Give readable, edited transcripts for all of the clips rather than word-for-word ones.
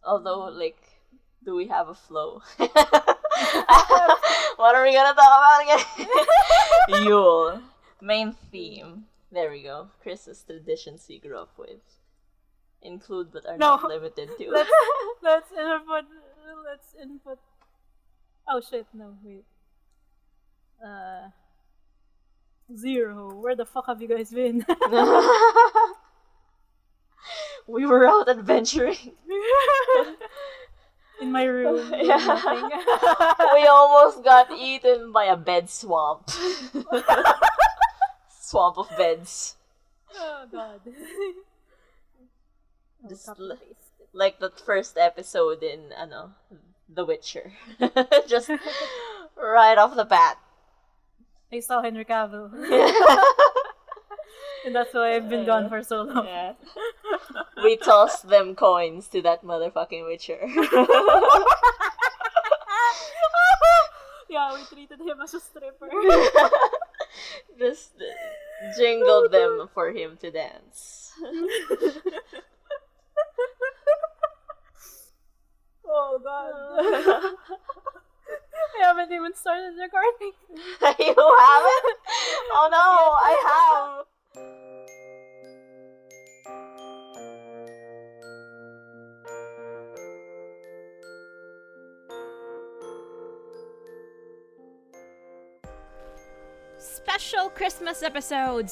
Although, like, do we have a flow? What are we gonna talk about again? Yule. Main theme. There we go. Christmas traditions we grew up with. Include but are not limited to. Let's input. Oh shit! No, wait. 0. Where the fuck have you guys been? We were out adventuring. In my room. Yeah. Nothing. We almost got eaten by a bed swamp. Swamp of beds. Oh god. Just like that first episode in The Witcher. Just right off the bat. I saw Henry Cavill. And that's why I've been gone for so long. Yeah. We tossed them coins to that motherfucking Witcher. Yeah, we treated him as a stripper. Just jingled them for him to dance. Oh god. I haven't even started recording. You haven't? Oh no, I have. Special Christmas episode.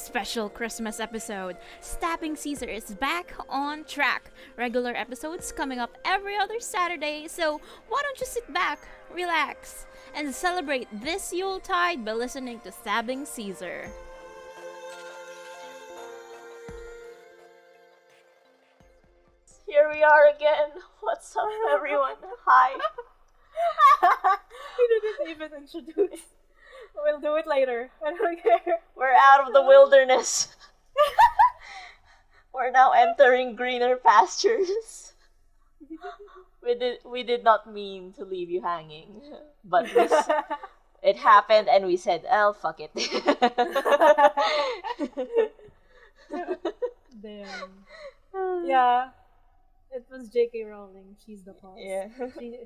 Stabbing Caesar is back on track. Regular episodes coming up every other Saturday, so why don't you sit back, relax, and celebrate this Yuletide by listening to Stabbing Caesar. Here we are again. What's up, everyone? Hi. We didn't even introduce. We'll do it later. I don't care. We're out of the wilderness. We're now entering greener pastures. We did not mean to leave you hanging, but it happened, and we said, "Oh, fuck it." Damn. Yeah. It was J.K. Rowling. She's the cause. Yeah.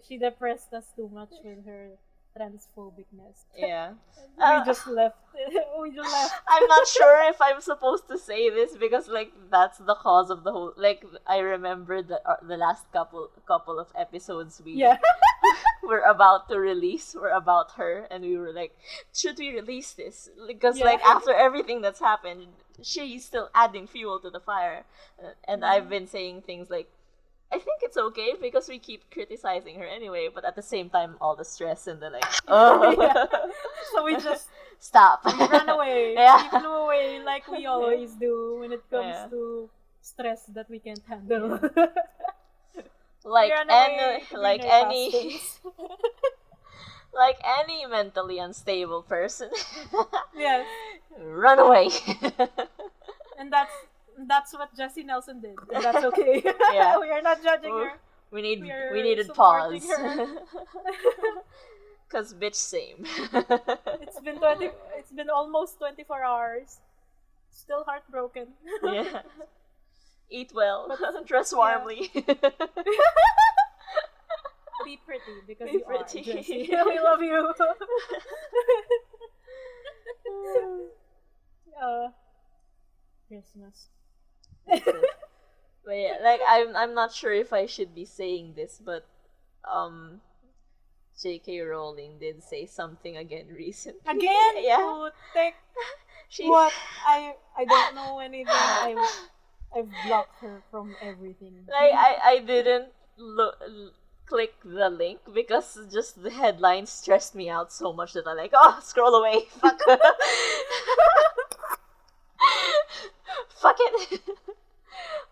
She depressed us too much with her transphobicness. Yeah. We just left. I'm not sure if I'm supposed to say this because, like, that's the cause of the whole. Like, I remember the last couple of episodes we were about to release were about her, and we were like, should we release this? Because like after everything that's happened, she's still adding fuel to the fire, and I've been saying things like, I think it's okay because we keep criticizing her anyway, but at the same time, all the stress and the like, So we just stop. we ran away. Yeah. We flew away like we always do when it comes to stress that we can't handle. Like any like any mentally unstable person. Yes. Run away. And that's what Jessie Nelson did. And that's okay. Yeah. We are not judging her. We needed pause. Cause bitch, same. It's been almost 24 hours. Still heartbroken. Yeah. Eat well. Dress warmly. Be pretty because Be you pretty. are Jessie. We love you. Christmas. But yeah, like I'm not sure if I should be saying this, but J.K. Rowling did say something again recently. Again? Yeah. What? I don't know anything. I've blocked her from everything. Like I didn't click the link because just the headline stressed me out so much that I like, scroll away. Fuck. Fuck it.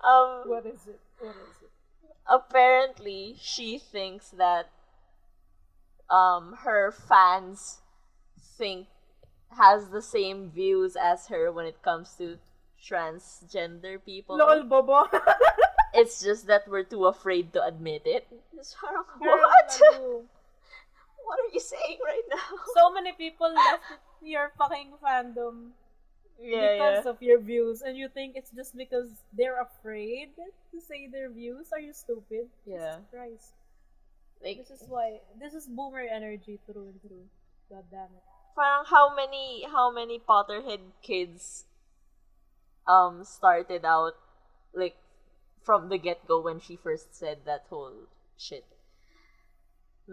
What is it? Apparently, she thinks that her fans has the same views as her when it comes to transgender people. Lol, bobo. It's just that we're too afraid to admit it. Sarah, Girl, what? ano? What are you saying right now? So many people left your fucking fandom because of your views, and you think it's just because they're afraid to say their views. Are you stupid? Jesus Christ. Like, this is boomer energy through and through. God damn it. Parang how many Potterhead kids started out like from the get-go when she first said that whole shit.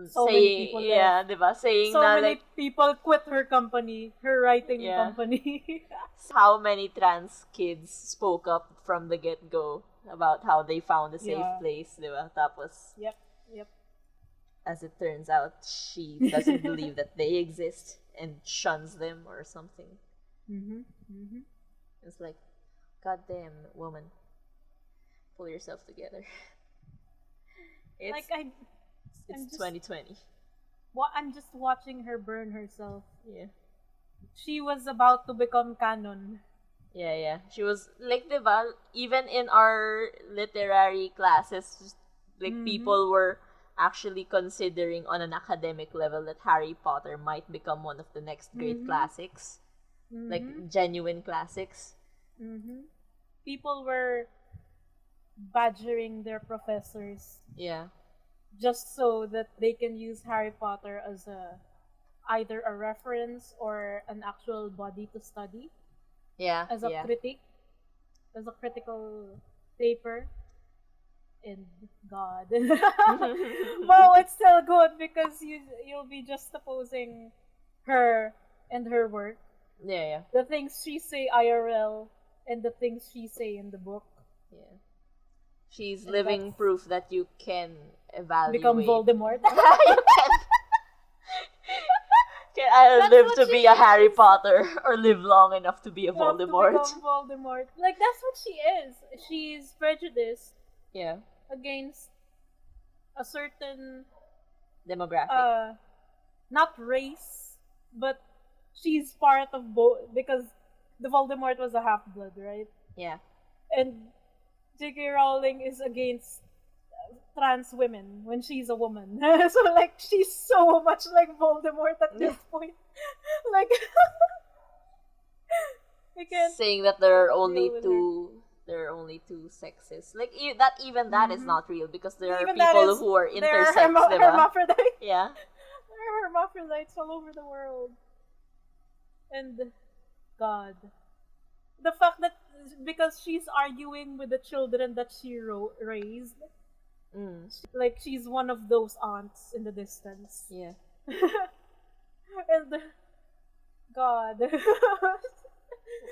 So many people left. Diba? Saying so na many like people quit her company, her writing company. How many trans kids spoke up from the get-go about how they found a safe place, diba? Tapos, Yep. as it turns out, she doesn't believe that they exist and shuns them or something. It's like, goddamn woman, pull yourself together. It's 2020. I'm just watching her burn herself. Yeah. She was about to become canon. Yeah. She was, like, diba, even in our literary classes, like, people were actually considering on an academic level that Harry Potter might become one of the next great classics. Like, genuine classics. People were badgering their professors. Yeah. Just so that they can use Harry Potter as either a reference or an actual body to study. Yeah. As a critic. As a critical paper. And God. Well, it's still good because you'll be just opposing her and her work. Yeah. The things she say IRL and the things she say in the book. Yeah. She's living proof that you can evaluate. Become Voldemort. You can either live to be a Harry Potter or live long enough to be a Voldemort. To become Voldemort. Like, that's what she is. She's prejudiced. Yeah. Against a certain demographic. Not race, but she's part of both, because the Voldemort was a half-blood, right? Yeah. And J.K. Rowling is against trans women when she's a woman. So, like, she's so much like Voldemort at this point. Like, you can't saying that there are only two sexes. Like, that is not real, because there are people who are intersex, diba? Hermaphrodites. Yeah. There are hermaphrodites all over the world. And God. The fact that because she's arguing with the children that she raised, like, she's one of those aunts in the distance. Yeah. And God.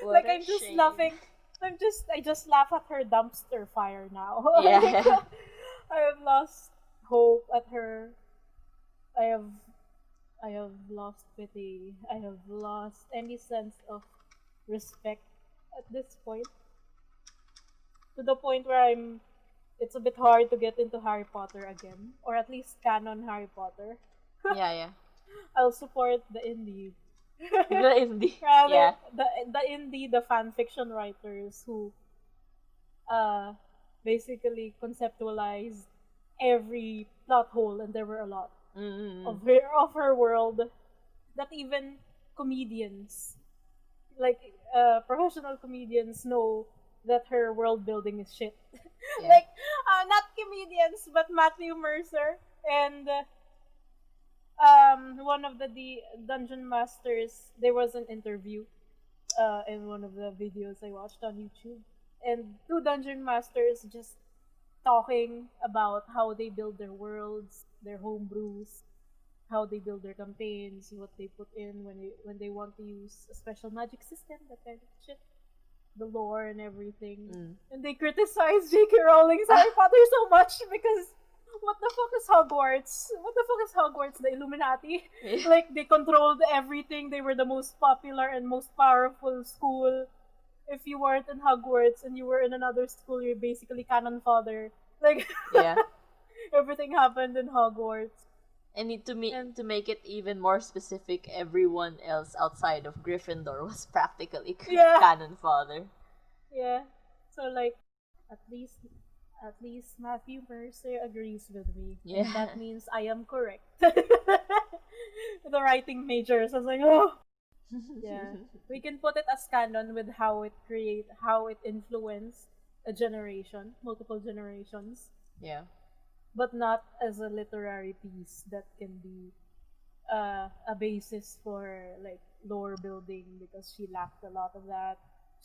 What I'm just shame. laughing. I just laugh at her dumpster fire now. Yeah. I have lost hope at her. I have lost pity. I have lost any sense of respect at this point. To the point where it's a bit hard to get into Harry Potter again. Or at least canon Harry Potter. Yeah. I'll support the indie. The indie. Rather, Yeah. the indie, the fan fiction writers who basically conceptualized every plot hole, and there were a lot of her world, that even comedians, like professional comedians, know that her world building is shit. Yeah. Like, not comedians, but Matthew Mercer and one of the dungeon masters. There was an interview in one of the videos I watched on YouTube, and two dungeon masters just talking about how they build their worlds, their homebrews, how they build their campaigns, what they put in when they want to use a special magic system, that kind of shit, the lore and everything. And they criticize J.K. Rowling's Harry Potter so much because what the fuck is Hogwarts? What the fuck is Hogwarts? The Illuminati? Yeah. Like, they controlled everything. They were the most popular and most powerful school. If you weren't in Hogwarts and you were in another school, you're basically canon fodder. Like, Yeah. everything happened in Hogwarts. And to make it even more specific, everyone else outside of Gryffindor was practically canon fodder. Yeah. So, like, at least Matthew Mercer agrees with me. Yeah. And that means I am correct. The writing majors, I was like, oh. Yeah. We can put it as canon with how it influenced a generation, multiple generations. Yeah. But not as a literary piece that can be a basis for like lore building, because she lacked a lot of that.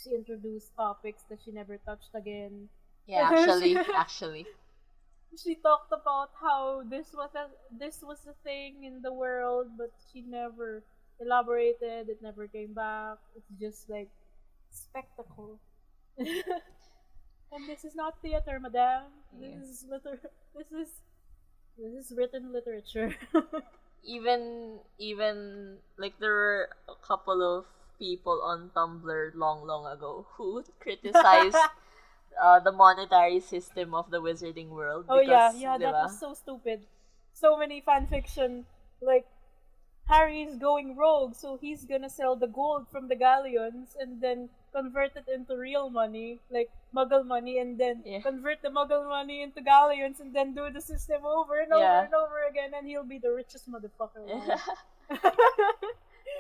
She introduced topics that she never touched again. Yeah, actually. She talked about how this was a thing in the world, but she never elaborated. It never came back. It's just like spectacle. And this is not theater, madame. This is written literature. even like there were a couple of people on Tumblr long ago who criticized the monetary system of the wizarding world. Oh because, yeah, that diba? was so stupid. So many fanfiction, like Harry's going rogue, so he's gonna sell the gold from the galleons and then convert it into real money, like Muggle money, and then convert the Muggle money into galleons and then do the system over and over and over again, and he'll be the richest motherfucker.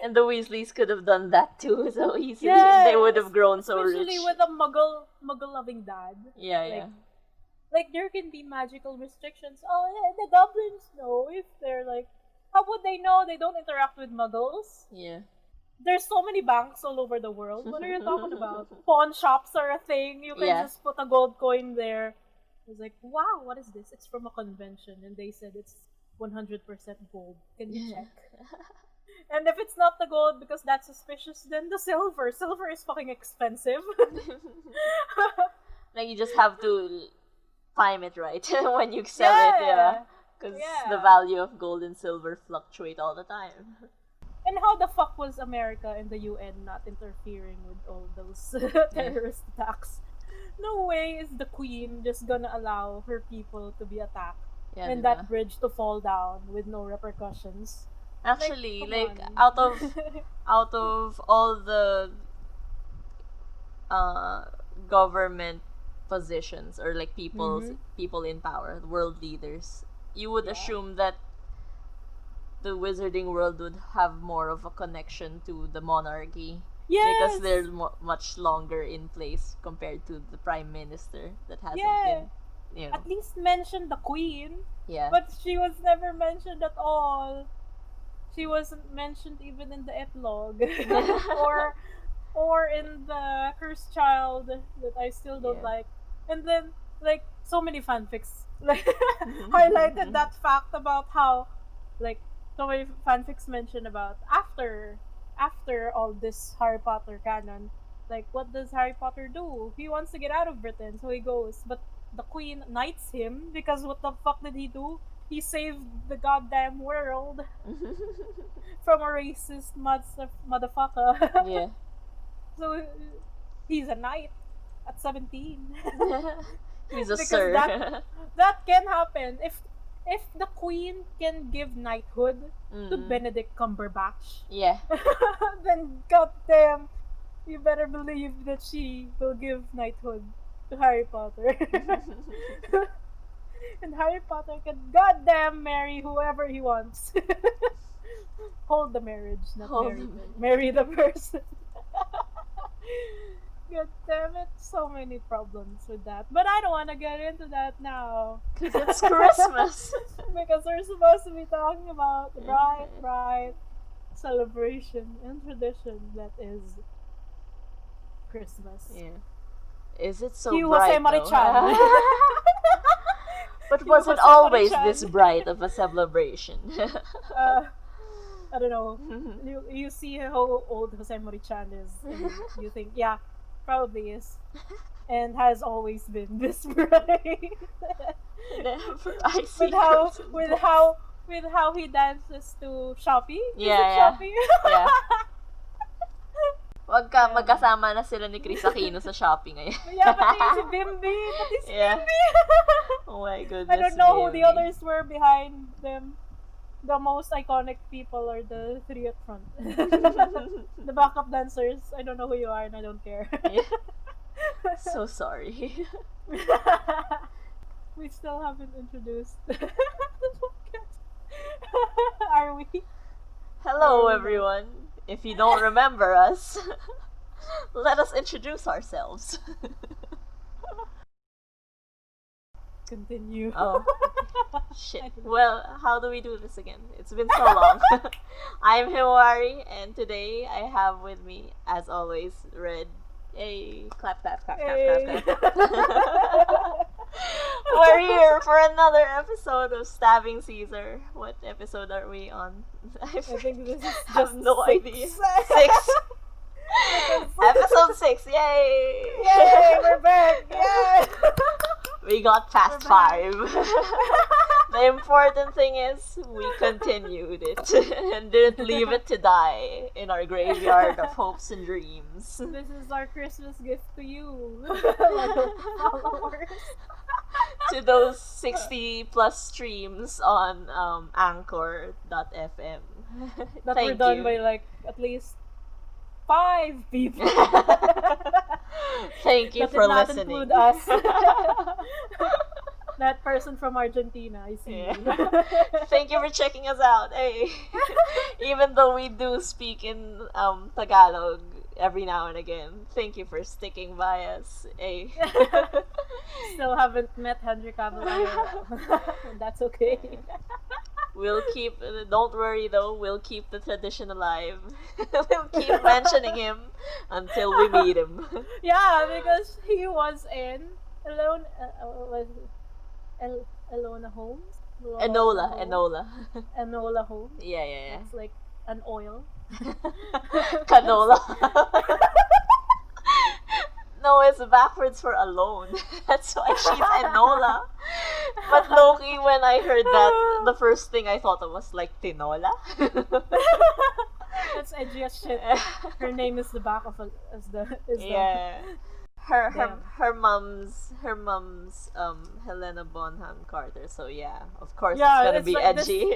And the Weasleys could have done that too, so easily. They would have grown so rich. Especially with a Muggle-loving dad. Like, there can be magical restrictions. Oh, yeah, the goblins know if they're like... How would they know? They don't interact with Muggles. Yeah. There's so many banks all over the world. What are you talking about? Pawn shops are a thing. You can just put a gold coin there. I was like, wow, what is this? It's from a convention. And they said it's 100% gold. Can you check? And if it's not the gold because that's suspicious, then the silver. Silver is fucking expensive. Like, you just have to time it right when you sell it, because the value of gold and silver fluctuate all the time. And how the fuck was America and the UN not interfering with all those terrorist attacks? No way is the Queen just gonna allow her people to be attacked and that bridge to fall down with no repercussions. Actually, like out of all the government positions, or like people in power, world leaders, you would assume that the wizarding world would have more of a connection to the monarchy. Because they're much longer in place compared to the prime minister that hasn't been, at least mention the Queen. Yeah. But she was never mentioned at all. She wasn't mentioned even in the epilogue. or in the Cursed Child that I still don't like. And then, like, so many fanfics like highlighted that fact about how, like, so many fanfics mention about after all this Harry Potter canon, like, what does Harry Potter do? He wants to get out of Britain, so he goes, but the Queen knights him because what the fuck did he do? He saved the goddamn world from a racist motherfucker. Yeah. So he's a knight at 17. He's a sir. That can happen. If the Queen can give knighthood to Benedict Cumberbatch, then goddamn, you better believe that she will give knighthood to Harry Potter. And Harry Potter can goddamn marry whoever he wants. Hold the marriage, not marry the person. God damn it, so many problems with that. But I don't want to get into that now. Because it's Christmas. Because we're supposed to be talking about the bright celebration and tradition that is Christmas. Yeah. Is it so Cue bright, Jose Marichan. But was it always this bright of a celebration? I don't know. You see how old Jose Marichan is, and you think, yeah, probably is, and has always been this bright. with how he dances to Shopee. Shopee? Yeah. Magkasama na sila ni Chris Aquino sa Shopee ngayon. Yeah, pati si Bimbi. Oh my goodness. I don't know who the others were behind them. The most iconic people are the three at front. The backup dancers, I don't know who you are and I don't care. So sorry. We still haven't introduced the podcast. Are we? Hello everyone. if you don't remember us, let us introduce ourselves. Continue. Oh, shit. Well, how do we do this again? It's been so long. I'm Himawari, and today I have with me, as always, Red. Hey, clap, clap, clap, Hey. clap, clap, clap. We're here for another episode of Stabbing Caesar. What episode are we on? I think this is just have no 6. idea. 6. Episode 6. Yay! Yay, we're back! Yay! We got past 5. The important thing is we continued it and didn't leave it to die in our graveyard of hopes and dreams. This is our Christmas gift to you, followers. To those 60 plus streams on Anchor.fm. That Thank were done you. by like at least 5 people. Thank you That for did not listening. include us. That person from Argentina, I see. Yeah. Thank you for checking us out. Hey, even though we do speak in Tagalog every now and again, thank you for sticking by us. Hey. Still haven't met Henry Cavill. That's okay. We'll keep. Don't worry though. We'll keep the tradition alive. We'll keep mentioning him until we meet him. Yeah, because he was in Elona Holmes. Enola. Enola Holmes. Yeah. It's like an oil. Canola. No, it's backwards for alone. That's why she's Enola. But Loki, when I heard that, the first thing I thought of was like Tinola. That's edgy as shit. Her name is the back of Yeah. Her Damn. mom's Helena Bonham Carter. So yeah, of course Yeah, it's gonna it's be like edgy.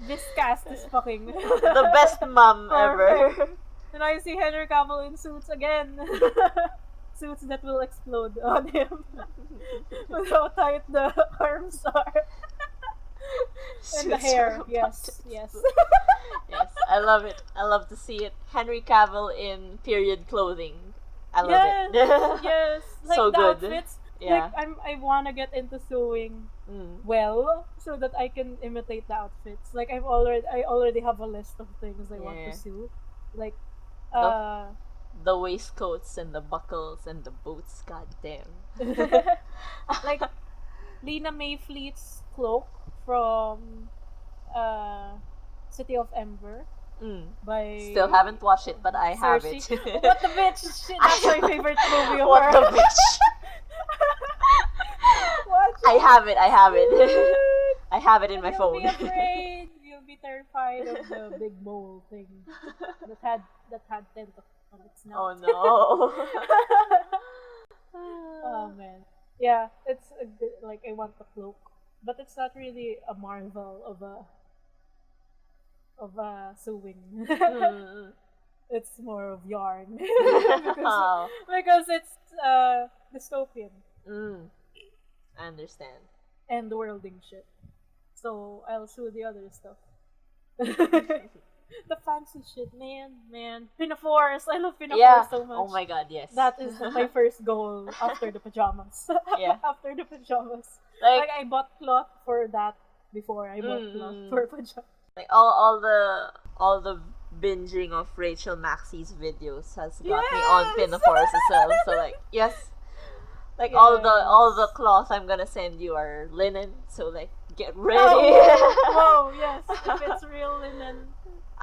This cast is fucking The best mom ever. And I see Henry Cavill in suits again. Suits that will explode on him. With how tight the arms are. And the Suits hair. are Yes. Yes, I love it. I love to see it. Henry Cavill in period clothing. I love it. Yes. Like So the good. outfits. Yeah. Like I wanna get into sewing well so that I can imitate the outfits. Like I already have a list of things I want to sew. Like The waistcoats and the buckles and the boots. God damn. like Lena Mayfleet's cloak from City of Ember by Still haven't watched it, but I have it. Cersei. What the bitch? Shit, that's my favorite movie of What her. the bitch? Watch I have it. it. I have it in my You'll phone. be afraid. You'll be terrified of the big mole thing that had tentacles on its Oh snout. no. Oh man. Yeah, it's a good, like I want the cloak, but it's not really a marvel of a sewing. It's more of yarn because it's dystopian I understand. and worlding shit. So I'll sew the other stuff. The fancy shit, man. Pinafores. I love pinafores so much. Oh my god, yes. That is my first goal after the pajamas. Yeah. After the pajamas. Like I bought cloth for that before I bought cloth for pajamas. like all the binging of Rachel Maxey's videos has got me on pinafores as well. So like yes. Like all the cloth I'm gonna send you are linen, so like get ready. Whoa, yes. If it's real linen.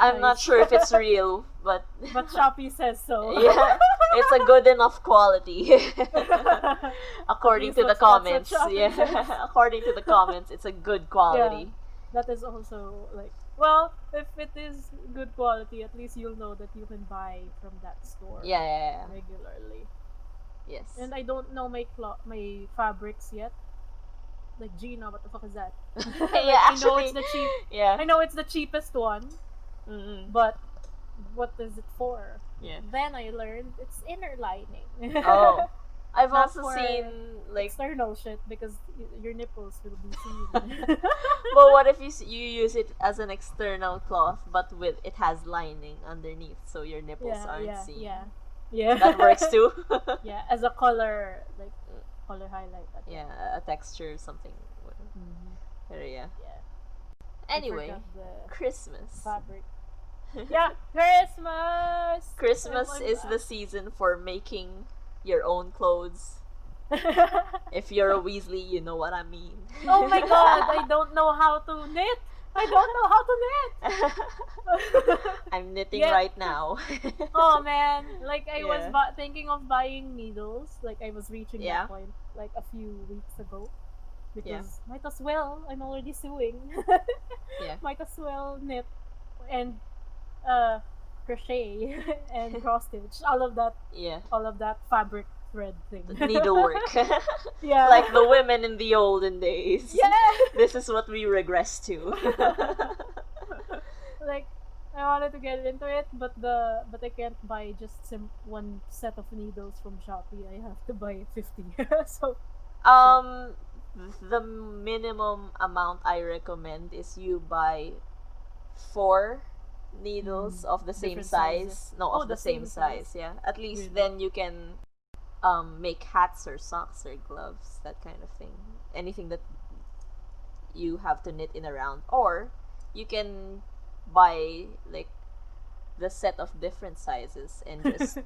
I'm not sure if it's real, but Shopee says so. yeah, it's a good enough quality. According to the That's what comments. Shopee Yeah. says. According to the comments, it's a good quality. That is also like, well, if it is good quality, at least you'll know that you can buy from that store Yeah. regularly. Yes. And I don't know my fabrics yet. Like Gina, what the fuck is that? Yeah, I know it's the cheap. Yeah. I know it's the cheapest one, but what is it for? Yeah. Then I learned it's inner lining. Oh. I've Not also for seen like, external shit because your nipples will be seen. well, what if you use it as an external cloth, but with it has lining underneath, so your nipples aren't seen. Yeah. That works too. Yeah, as a color, like color highlight. Yeah, a texture, something. Mm-hmm. But yeah. Yeah. Anyway, I forgot the Christmas. fabric. Yeah, Christmas. Christmas is the season for making your own clothes. If you're a Weasley, you know what I mean. Oh my god, I don't know how to knit. I don't know how to knit. I'm knitting right now. Oh man, like I was Yeah. thinking of buying needles. Like I was reaching Yeah. that point like a few weeks ago. Because Yeah. might as well, I'm already sewing. Yeah. Might as well knit and crochet and cross stitch. Yeah. All of that fabric thread thing. Needlework. Yeah. Like the women in the olden days. Yeah. This is what we regress to. Like I wanted to get into it, but I can't buy just one set of needles from Shopee. I have to buy 50. So The minimum amount I recommend is you buy 4 needles of the same Different size. sizes. No, Oh, of the the same same size. size. Yeah. At least Really? then you can make hats or socks or gloves, that kind of thing. Anything that you have to knit in a round, or you can buy like the set of different sizes and just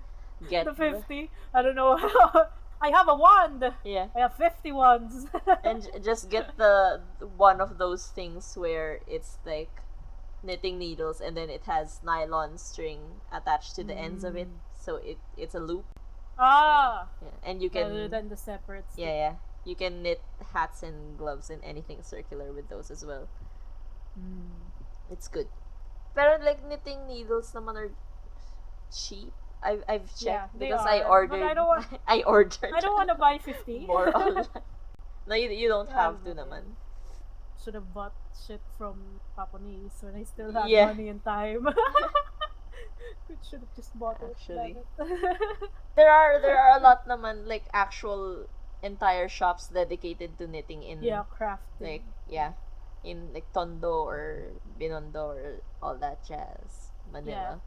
get the 50. I don't know how. I have a wand. yeah, I have 50 wands. and just get the one of those things where it's like knitting needles and then it has nylon string attached to the ends of it, so it's a loop. Ah. Yeah. And you can Rather than the separate. yeah, you can knit hats and gloves and anything circular with those as well. It's good. Pero like knitting needles naman are cheap. I've checked Yeah, they because are, I but ordered. I don't want- I ordered. I don't want to buy 50. more online. No, you don't have to Okay. naman. Should have bought shit from Papanis when I still had Yeah. money and time. Should have just bought it. Actually. damn it. There are a lot naman like actual entire shops dedicated to knitting in Yeah, crafting. like in like Tondo or Binondo or all that jazz. Manila.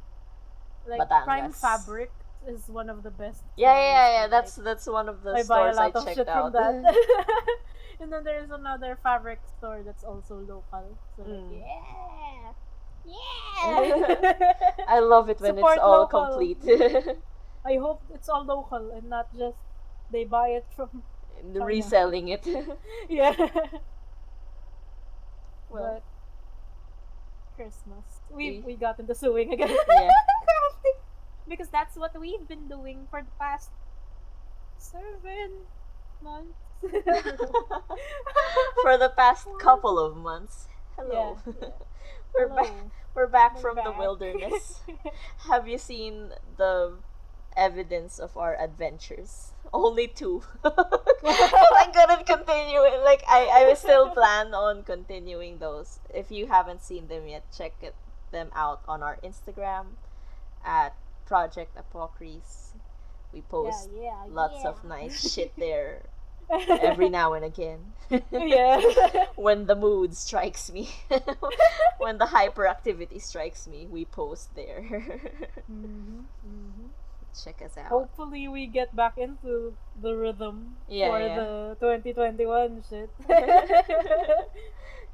like Batangas. Prime Fabric is one of the best. Yeah. stores. That's one of the I buy a stores I lot of checked shit out. from that. And then there's another fabric store that's also local. So like, yeah. I love it when Support it's all local. complete. I hope it's all local and not just they buy it from Reselling it. yeah. Well, But Christmas, we got into sewing again. Yeah. Because that's what we've been doing for the past 7 months. For the past couple of months. Hello. Yeah. We're Hello. back. We're back We're from the back. wilderness. Have you seen the evidence of our adventures? Only 2. I couldn't continue it. Like I still plan on continuing those. If you haven't seen them yet, them out on our Instagram at Project Apokries. We post lots of nice shit there every now and again. Yeah. When the mood strikes me, when the hyperactivity strikes me, we post there. Check us out. Hopefully we get back into the rhythm Yeah, for yeah. the 2021 shit. Yeah.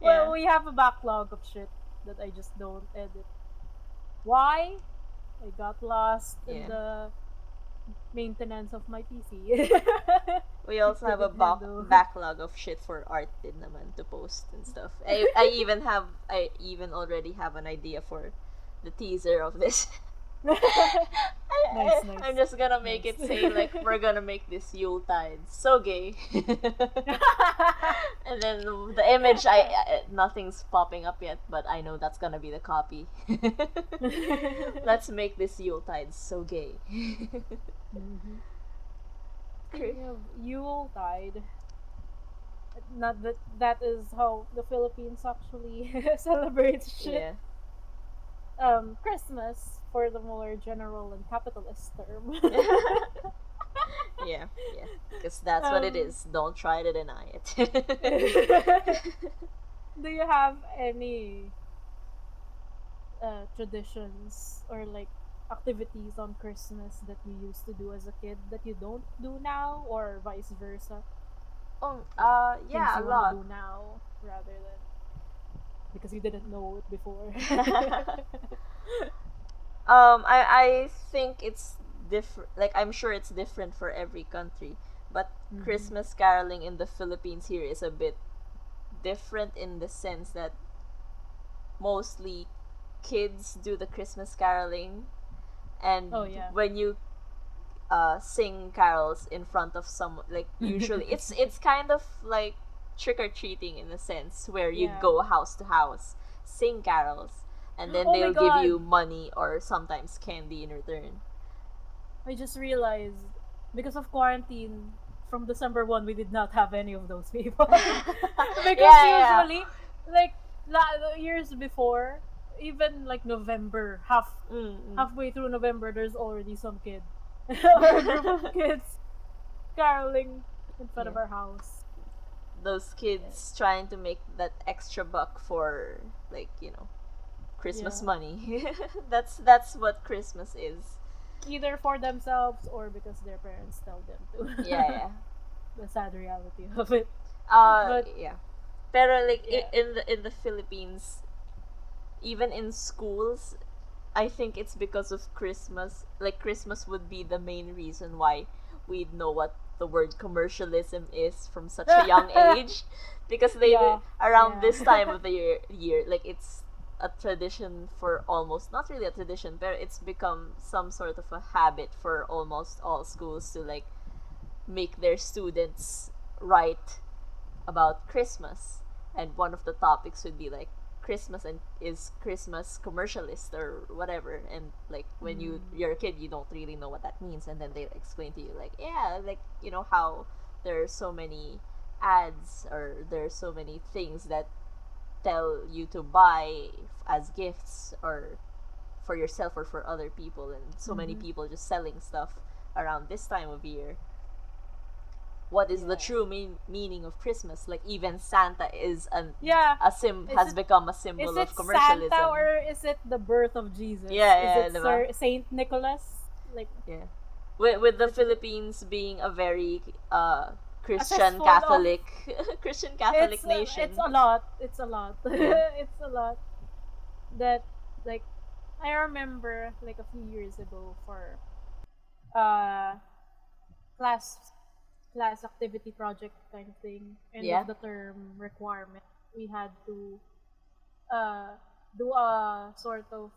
Well, we have a backlog of shit that I just don't edit. Why? I got lost in Yeah. the maintenance of my PC. We also have a Nintendo. backlog of shit for art din naman to post and stuff. I even already have an idea for the teaser of this. Nice. I'm just gonna make Nice. it say like we're gonna make this Yuletide so gay. And then the image nothing's popping up yet, but I know that's gonna be the copy. Let's make this Yuletide so gay. Speaking of Yuletide, not that is how the Philippines actually celebrates shit. Yeah. Christmas for the more general and capitalist term. Yeah, yeah. Because that's what it is. Don't try to deny it. Do you have any traditions or like activities on Christmas that you used to do as a kid that you don't do now, or vice versa? Oh, Things yeah, a you want to lot. do now rather than because you didn't know it before. I think it's different. Like, I'm sure it's different for every country, but Mm-hmm. Christmas caroling in the Philippines here is a bit different in the sense that mostly kids do the Christmas caroling, and Oh yeah. when you sing carols in front of someone, like usually it's kind of like trick or treating in a sense where you Yeah. go house to house, sing carols, and then Oh my they'll give god. you money or sometimes candy in return. I just realized because of quarantine from December 1 we did not have any of those people. Because Yeah, usually like the years before, even like November, yeah. Mm-mm. halfway through November there's already some kid or a group of kids caroling in front of Yeah. our house. Those Yeah. kids trying to make that extra buck for, like, Yeah. Christmas money. That's what Christmas is. Either for themselves or because their parents tell them Yeah, to. yeah. The sad reality of it. Uh, But yeah. Pero like yeah. in the Philippines, even in schools, I think it's because of Christmas. Like, Christmas would be the main reason why we'd know what the word commercialism is from such a young age, because Yeah. around Yeah. this time of the year, like, it's a tradition for almost, not really a tradition, but it's become some sort of a habit for almost all schools to, like, make their students write about Christmas, and one of the topics would be like Christmas, and is Christmas commercialist or whatever. And like, when you're a kid, you don't really know what that means, and then they explain to you like, yeah, like, how there are so many ads, or there are so many things that tell you to buy as gifts, or for yourself or for other people, and so many Mm-hmm. people just selling stuff around this time of year. What is the Yeah. true meaning of Christmas? Like, even Santa is Yeah. Is has it become a is symbol it of Santa commercialism. or is it the birth of Jesus? Yeah, Is yeah, it diba? Sir Saint Nicholas? Like Yeah. With the which Philippines being a very a Christian cesspool of Catholic Christian Catholic it's nation. a lot. It's a lot. Yeah. It's a lot that like I remember like a few years ago for uh class class activity project kind of thing, end Yeah. of the term requirement. We had to uh, do a sort of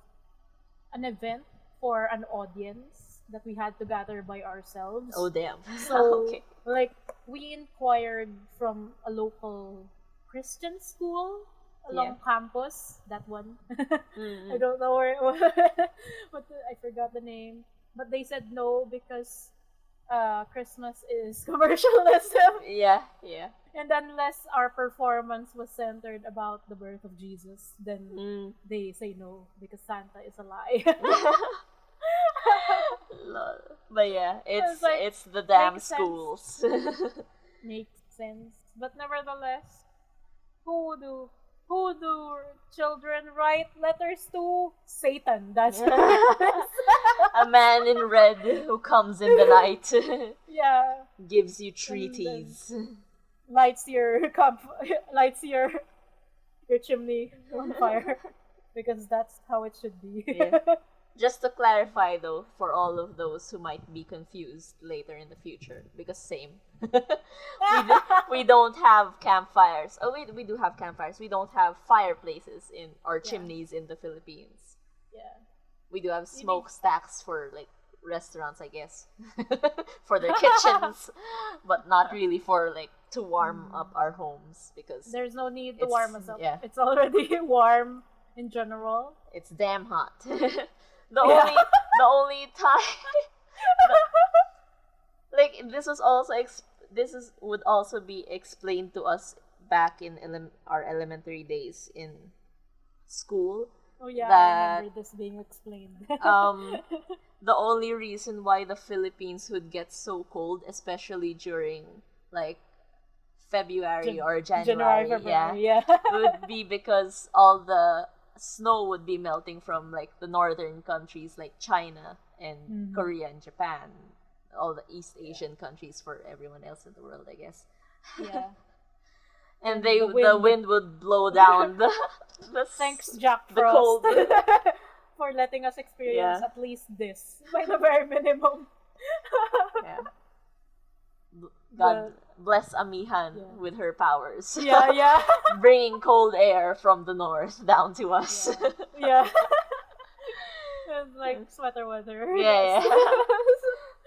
an event for an audience that we had to gather by Oh, ourselves. damn. So, Okay. like, we inquired from a local Christian school Yeah. along campus. That one. I Mm-mm. don't know where. I forgot the name. But they said no because Christmas is commercialism. Yeah, yeah. And unless our performance was centered about the birth of Jesus, then Mm. they say no because Santa is a lie. Lol. But yeah, It's like it's the damn makes sense, schools. makes sense. But nevertheless, who do who do children write letters to? Satan. That's A man in red who comes in the night yeah, gives you and then treaties. lights your lights your chimney on fire because that's how it should be. Yeah. Just to clarify though, for all of those who might be confused later in the future, because same. We don't have campfires. Oh, we do have campfires. We don't have fireplaces in or Yeah. chimneys in the Philippines. Yeah. We do have You need smokestacks for like restaurants, I guess, for their kitchens, but not really for like to warm up our homes, because there's no need to it's warm us up. yeah, It's already warm in general. it's damn hot. Yeah. The only time like, this was also would also be explained to us back in our elementary days in school, Oh yeah, I that remember this being explained. the only reason why the Philippines would get so cold, especially during like February or January, February, yeah. would be because all the snow would be melting from like the northern countries like China and Korea and Japan, all the East Asian countries for everyone else in the world, I guess. Yeah. And the wind would blow down Thanks, Jack the Frost, cold. for letting us experience at least this by the very minimum. Yeah. God bless Amihan with her powers. Yeah. Bringing cold air from the north down to us. Yeah. It's like sweater weather. Yeah.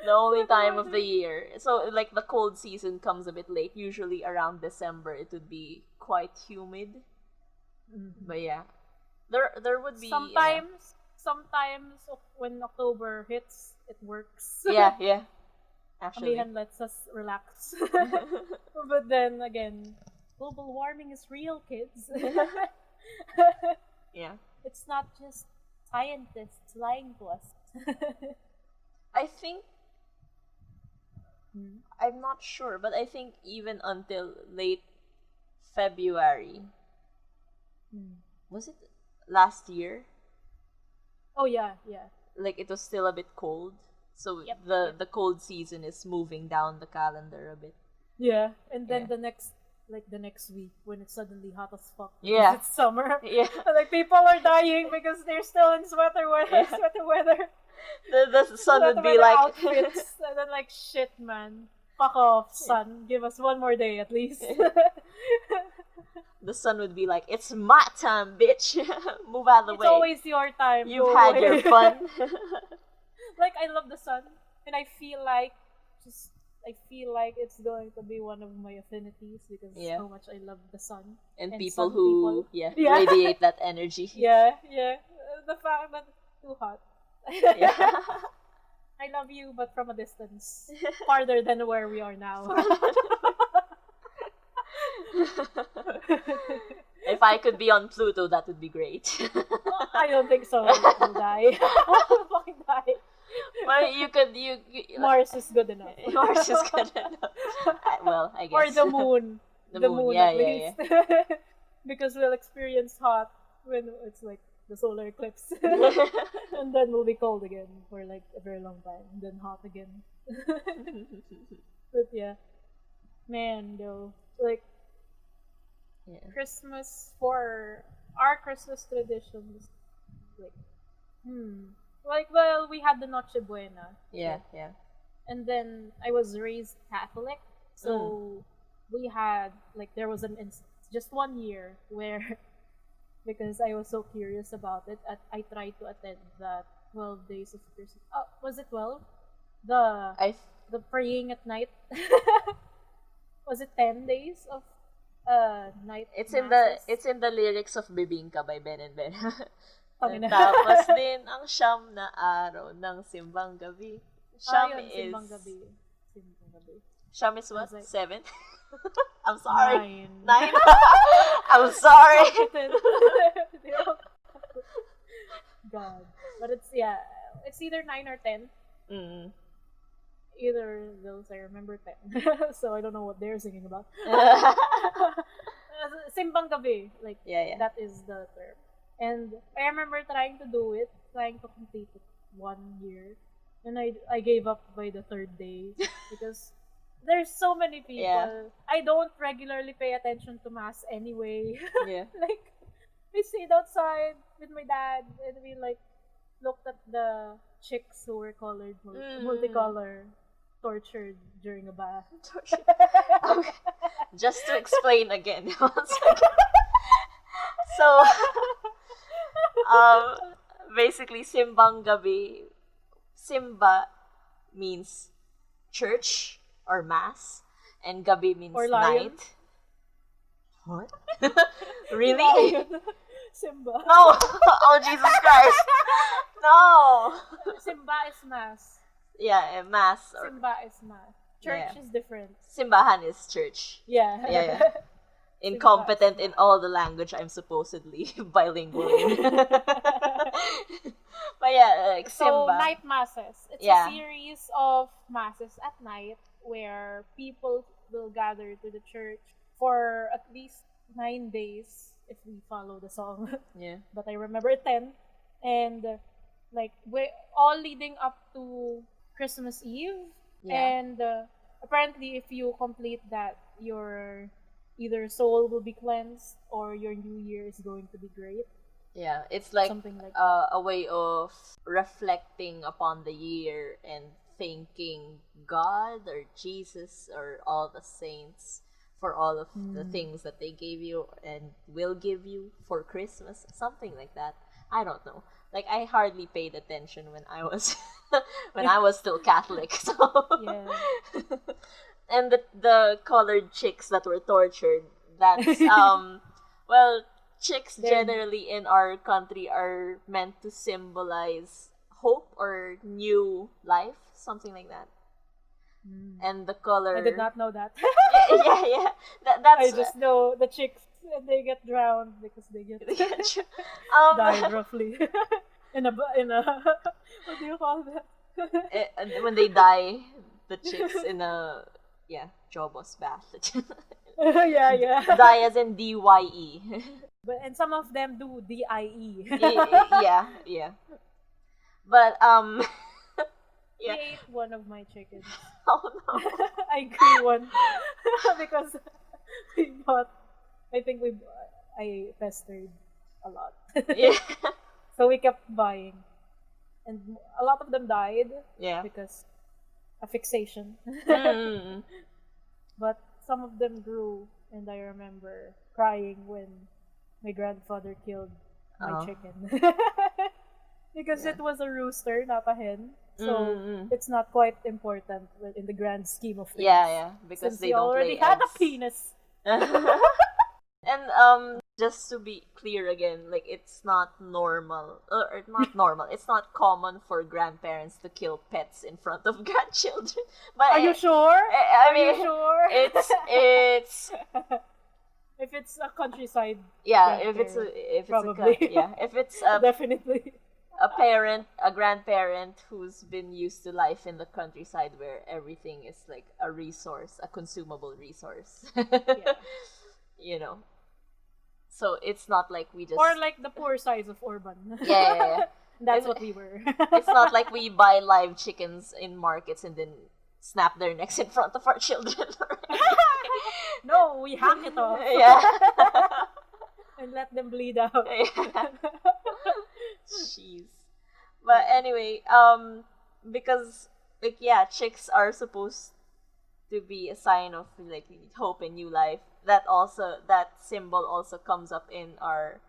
The only time of the year. So, like, the cold season comes a bit late. Usually around December, it would be quite humid. But yeah. There would be... Sometimes when October hits, it works. Yeah. Actually. Amihan lets us relax. But then again, global warming is real, kids. Yeah. It's not just scientists lying to us. I think... I'm not sure, but I think even until late February... Was it last year? Oh, yeah. Like, it was still a bit cold. So the cold season is moving down the calendar a bit. Yeah, and then the next week when it's suddenly hot as fuck because Yeah. it's summer. Yeah. Like people are dying because they're still in sweater weather. The sun would be Sweater like... outfits. And then like, shit, man. Fuck off, sun. Give us one more day at least. The sun would be like, it's my time, bitch. Move out of the way. It's always your time. You've had your fun. Like, I love the sun, and I feel like it's going to be one of my affinities because how much I love the sun and people who radiate that energy. Yeah. The fact that it's too hot. Yeah. I love you, but from a distance, farther than where we are now. If I could be on Pluto, that would be great. I don't think so. I'll die. I'll fucking die. But you could Mars is good enough. Mars is good enough. Well, I guess. Or the moon. The moon yeah, at least. Because we'll experience hot when it's like the solar eclipse. And then we'll be cold again for like a very long time. And then hot again. But yeah. Man, though. Like, Christmas, for our Christmas traditions, well, we had the Noche Buena. Yeah. And then I was raised Catholic, so we had, like, there was just 1 year where, because I was so curious about it, I tried to attend the 12 days of Christmas. Oh, was it 12? The praying at night. Was it 10 days of night It's masses? in the lyrics of Bibingka by Ben and Ben. Pangina. Tapos din ang siyam na araw ng simbang gabi. Siyam Yun, is Simbang Gabi. Simbang Gabi. Siyam is what? Like, 7? I'm sorry. 9. 9? I'm sorry. God. But it's either 9 or 10. Either of those, I remember 10. So I don't know what they're singing about. Simbang Gabi, like, that is the term. And I remember trying to complete it 1 year. And I gave up by the 3rd day because there's so many people. Yeah. I don't regularly pay attention to mass anyway. Yeah. Like, we stayed outside with my dad and we like looked at the chicks who were colored, multicolor, tortured during a bath. Okay. Just to explain again. So, basically, Simbang Gabi, Simba means church or mass, and Gabi means Or lion. night. What? Really? Simba. No! Oh, Jesus Christ! No! Simba is mass. Yeah, mass. Or Simba is mass. Church is different. Simbahan is church. Yeah. Yeah. incompetent in all the language I'm supposedly bilingual in. But yeah, like So, Simba. night masses. It's a series of masses at night where people will gather to the church for at least 9 days if we follow the song. Yeah. But I remember 10. And like we're all leading up to Christmas Eve. Yeah. And apparently if you complete that, your either soul will be cleansed or your new year is going to be great. Yeah, it's like, something like a way of reflecting upon the year and thanking God or Jesus or all the saints for all of the things that they gave you and will give you for Christmas, something like that. I don't know. Like, I hardly paid attention when I was when I was still Catholic. So Yeah. and the colored chicks that were tortured, that's well, chicks generally in our country are meant to symbolize hope or new life, something like that. And the color, I did not know that. yeah. That's I just know the chicks and they get drowned because they get died roughly in a what do you call that? and when they die, the chicks in a Jobos bath. yeah. Die as in DYE. And some of them do DIE. yeah. But He ate one of my chickens. Oh no. I grew one because we bought. I pestered a lot. Yeah. So we kept buying, and a lot of them died. Yeah. Because a fixation. Mm. But some of them grew, and I remember crying when my grandfather killed my chicken. Because it was a rooster, not a hen. So it's not quite important in the grand scheme of things. Yeah. Because Since they he don't already lay had eggs. a penis. And just to be clear again, like, it's not normal, or not normal. It's not common for grandparents to kill pets in front of grandchildren. But Are you sure? I mean, Are you sure? it's if it's a countryside. if it's probably. if it's a Definitely. a grandparent who's been used to life in the countryside where everything is like a resource, a consumable resource. Yeah. You know. So it's not like we just... Or like the poor size of urban. Yeah. That's what we were. It's not like we buy live chickens in markets and then snap their necks in front of our children. No, we hack it off. Yeah. And let them bleed out. Yeah. Jeez. But anyway, because, like, chicks are supposed to be a sign of, like, hope and new life. That symbol also comes up in our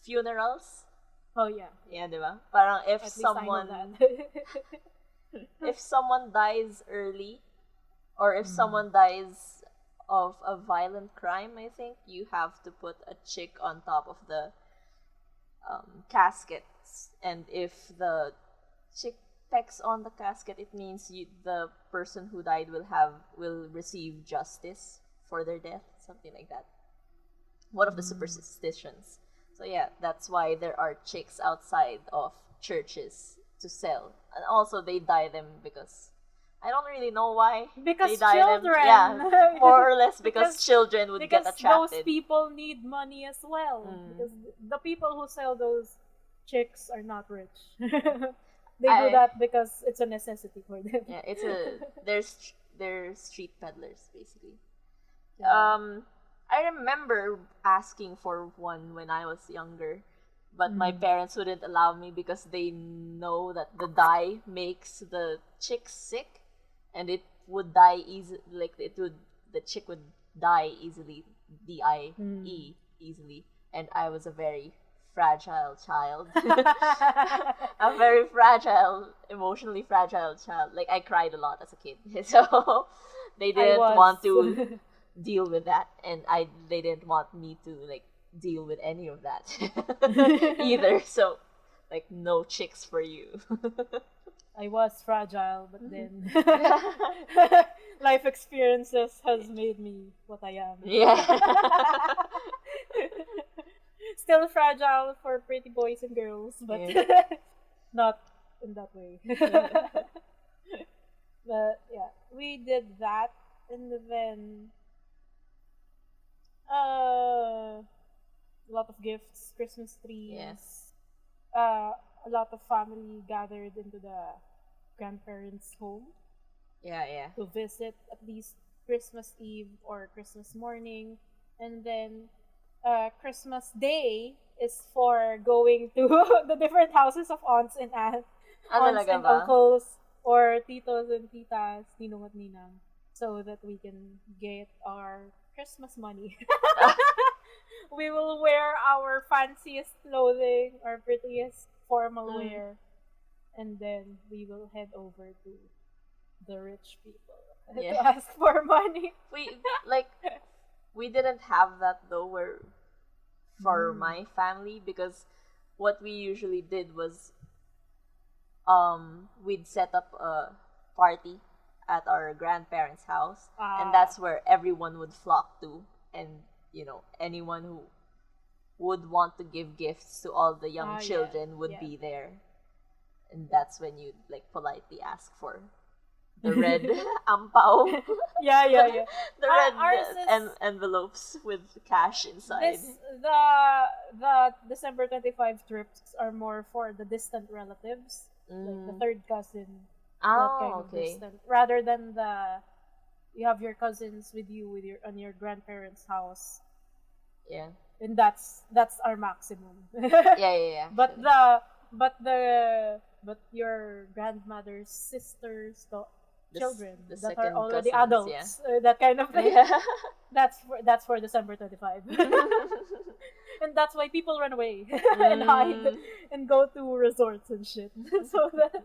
funerals. Oh yeah. Yeah, diba? Parang if At least I know that. if someone dies early, or if someone dies of a violent crime, I think you have to put a chick on top of the caskets, and if the chick pecks on the casket, it means the person who died will receive justice for their death, something like that. One of the superstitions. So yeah, that's why there are chicks outside of churches to sell, and also they dye them because I don't really know why. Because they dye children. them. Yeah, more or less because children would get attracted. Because those people need money as well. Because the people who sell those chicks are not rich. They do that because it's a necessity for them. Yeah, they're street peddlers basically. Yeah. I remember asking for one when I was younger, but my parents wouldn't allow me because they know that the dye makes the chick sick, and it would die easily. Like the chick would die easily, DIE easily, and I was a very fragile child. A very fragile, emotionally fragile child. Like, I cried a lot as a kid. So they didn't want to deal with that, and they didn't want me to, like, deal with any of that either. So, like, no chicks for you. I was fragile, but then life experiences has made me what I am. Yeah. Still fragile for pretty boys and girls, but not in that way. But yeah, we did that, and then a lot of gifts, Christmas trees. Yes. A lot of family gathered into the grandparents' home Yeah. to visit at least Christmas Eve or Christmas morning, and then Christmas Day is for going to the different houses of aunts and Talaga and ba? uncles or titos and titas, ninong at ninang, so that we can get our Christmas money. We will wear our fanciest clothing, our prettiest formal wear, and then we will head over to the rich people to ask for money. We didn't have that though for my family, because what we usually did was we'd set up a party at our grandparents' house, and that's where everyone would flock to, and anyone who would want to give gifts to all the young children would be there, and that's when you politely ask for the red ampao. Yeah. The red envelopes with cash inside. The December 25 trips are more for the distant relatives, like the third cousin, that kind of distant, rather than you have your cousins with you on your grandparents' house. Yeah. And that's our maximum. Yeah. But your grandmother's sisters, children that are already cousins, adults, that kind of thing. Yeah. That's for December 25. And that's why people run away and hide and go to resorts and shit. So that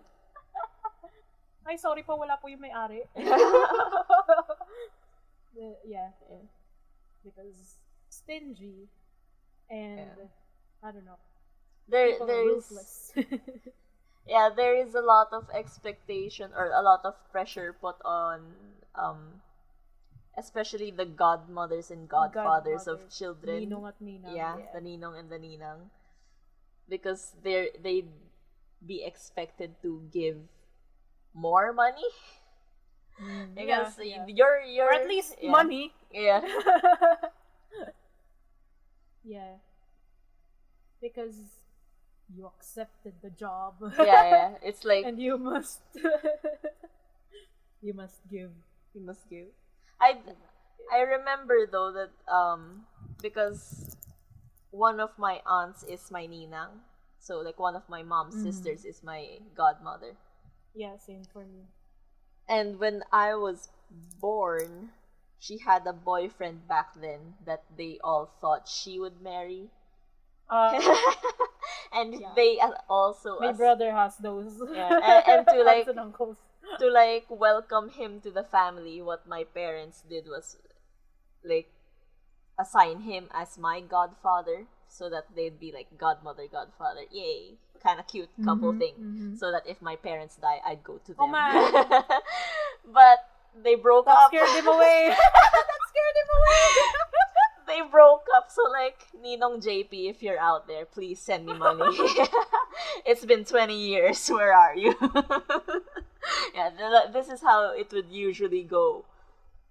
ay, sorry po, wala po yung may-ari. Yeah. Because stingy and I don't know. There's ruthless. Yeah, there is a lot of expectation or a lot of pressure put on especially the godmothers and godfathers of children. Ninong at ninang. Yeah, the ninong and the ninang. Because they'd be expected to give more money. Because you're or at least money. Yeah. Yeah. Because you accepted the job. Yeah. It's like and you must you must give. I remember though that because one of my aunts is my ninang, so like one of my mom's sisters is my godmother. Yeah, same for me. And when I was born, she had a boyfriend back then that they all thought she would marry. And they also my brother has those. Yeah, and to like and uncles. To like welcome him to the family, what my parents did was like assign him as my godfather, so that they'd be like godmother, godfather, yay, kind of cute couple thing. So that if my parents die, I'd go to them. Oh man. But they broke up. Scared him away. That scared him away. They broke up, so like Ninong JP, if you're out there, please send me money. It's been 20 years. Where are you? Yeah, this is how it would usually go.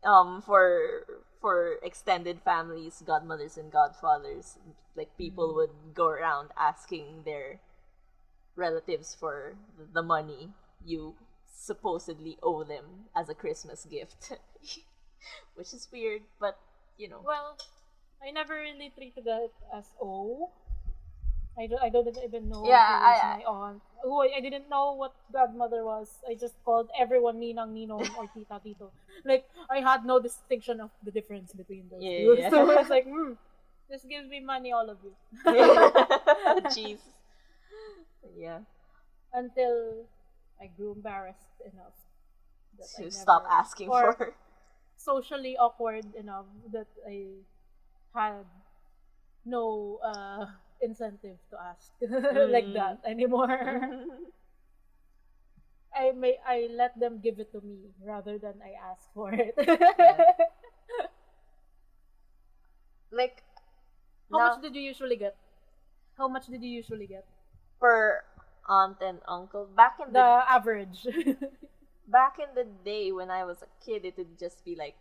For extended families, godmothers and godfathers, like people would go around asking their relatives for the money you supposedly owe them as a Christmas gift, which is weird, but Well, I never really treated that as I don't even know who was my aunt. I didn't know what godmother was. I just called everyone ninang, ninong, or tita, tito. Like, I had no distinction of the difference between those two. Yeah. So I was like, just give me money, all of you. Jeez. Yeah. Until I grew embarrassed enough that To stop asking for. Socially awkward enough that I had no incentive to ask like that anymore. I let them give it to me rather than I ask for it. Yeah. Like, How much did you usually get? How much did you usually get? Per aunt and uncle? Back in The average. back in the day when I was a kid, it would just be like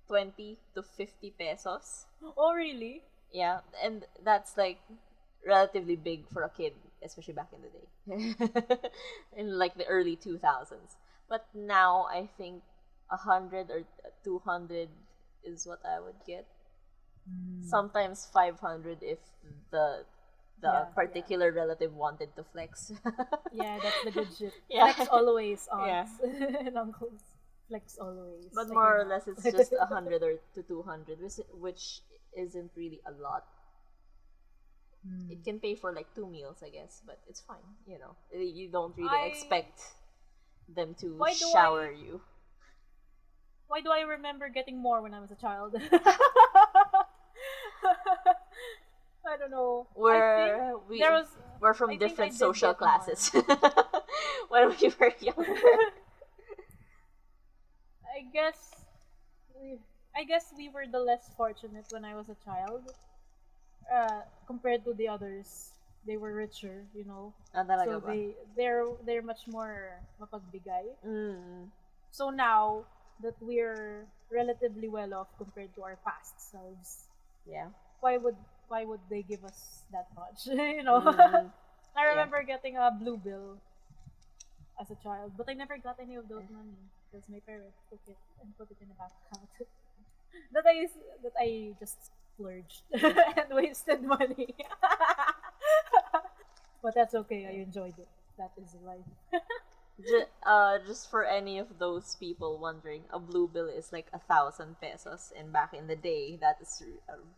20 to 50 pesos. Oh, really? Yeah, and that's like relatively big for a kid, especially back in the day. In like the early 2000s. But now I think 100 or 200 is what I would get. Sometimes 500 if the particular relative wanted to flex. Yeah, that's the good shit. Yeah. Flex always, Yeah. aunts and uncles. Flex always. But Like more your or mom. less it's just 100 or to 200, which isn't really a lot. It can pay for like 2 meals, I guess, but it's fine, you know. You don't really expect them to shower you. Why do I remember getting more when I was a child? I don't know. We're from I think different I did social get more. classes when we were younger. I guess we were the less fortunate when I was a child. Compared to the others, they were richer, you know. Talaga So ba? they're much more mapagbigay. Mm. So now that we're relatively well off compared to our past selves, Yeah. why would they give us that much? You know. Mm. I remember getting a blue bill as a child, but I never got any of those money because my parents took it and put it in a bank account. that I just splurged and wasted money. But that's okay. I enjoyed it. That is life. Just for any of those people wondering, a blue bill is like 1,000 pesos, and back in the day, that is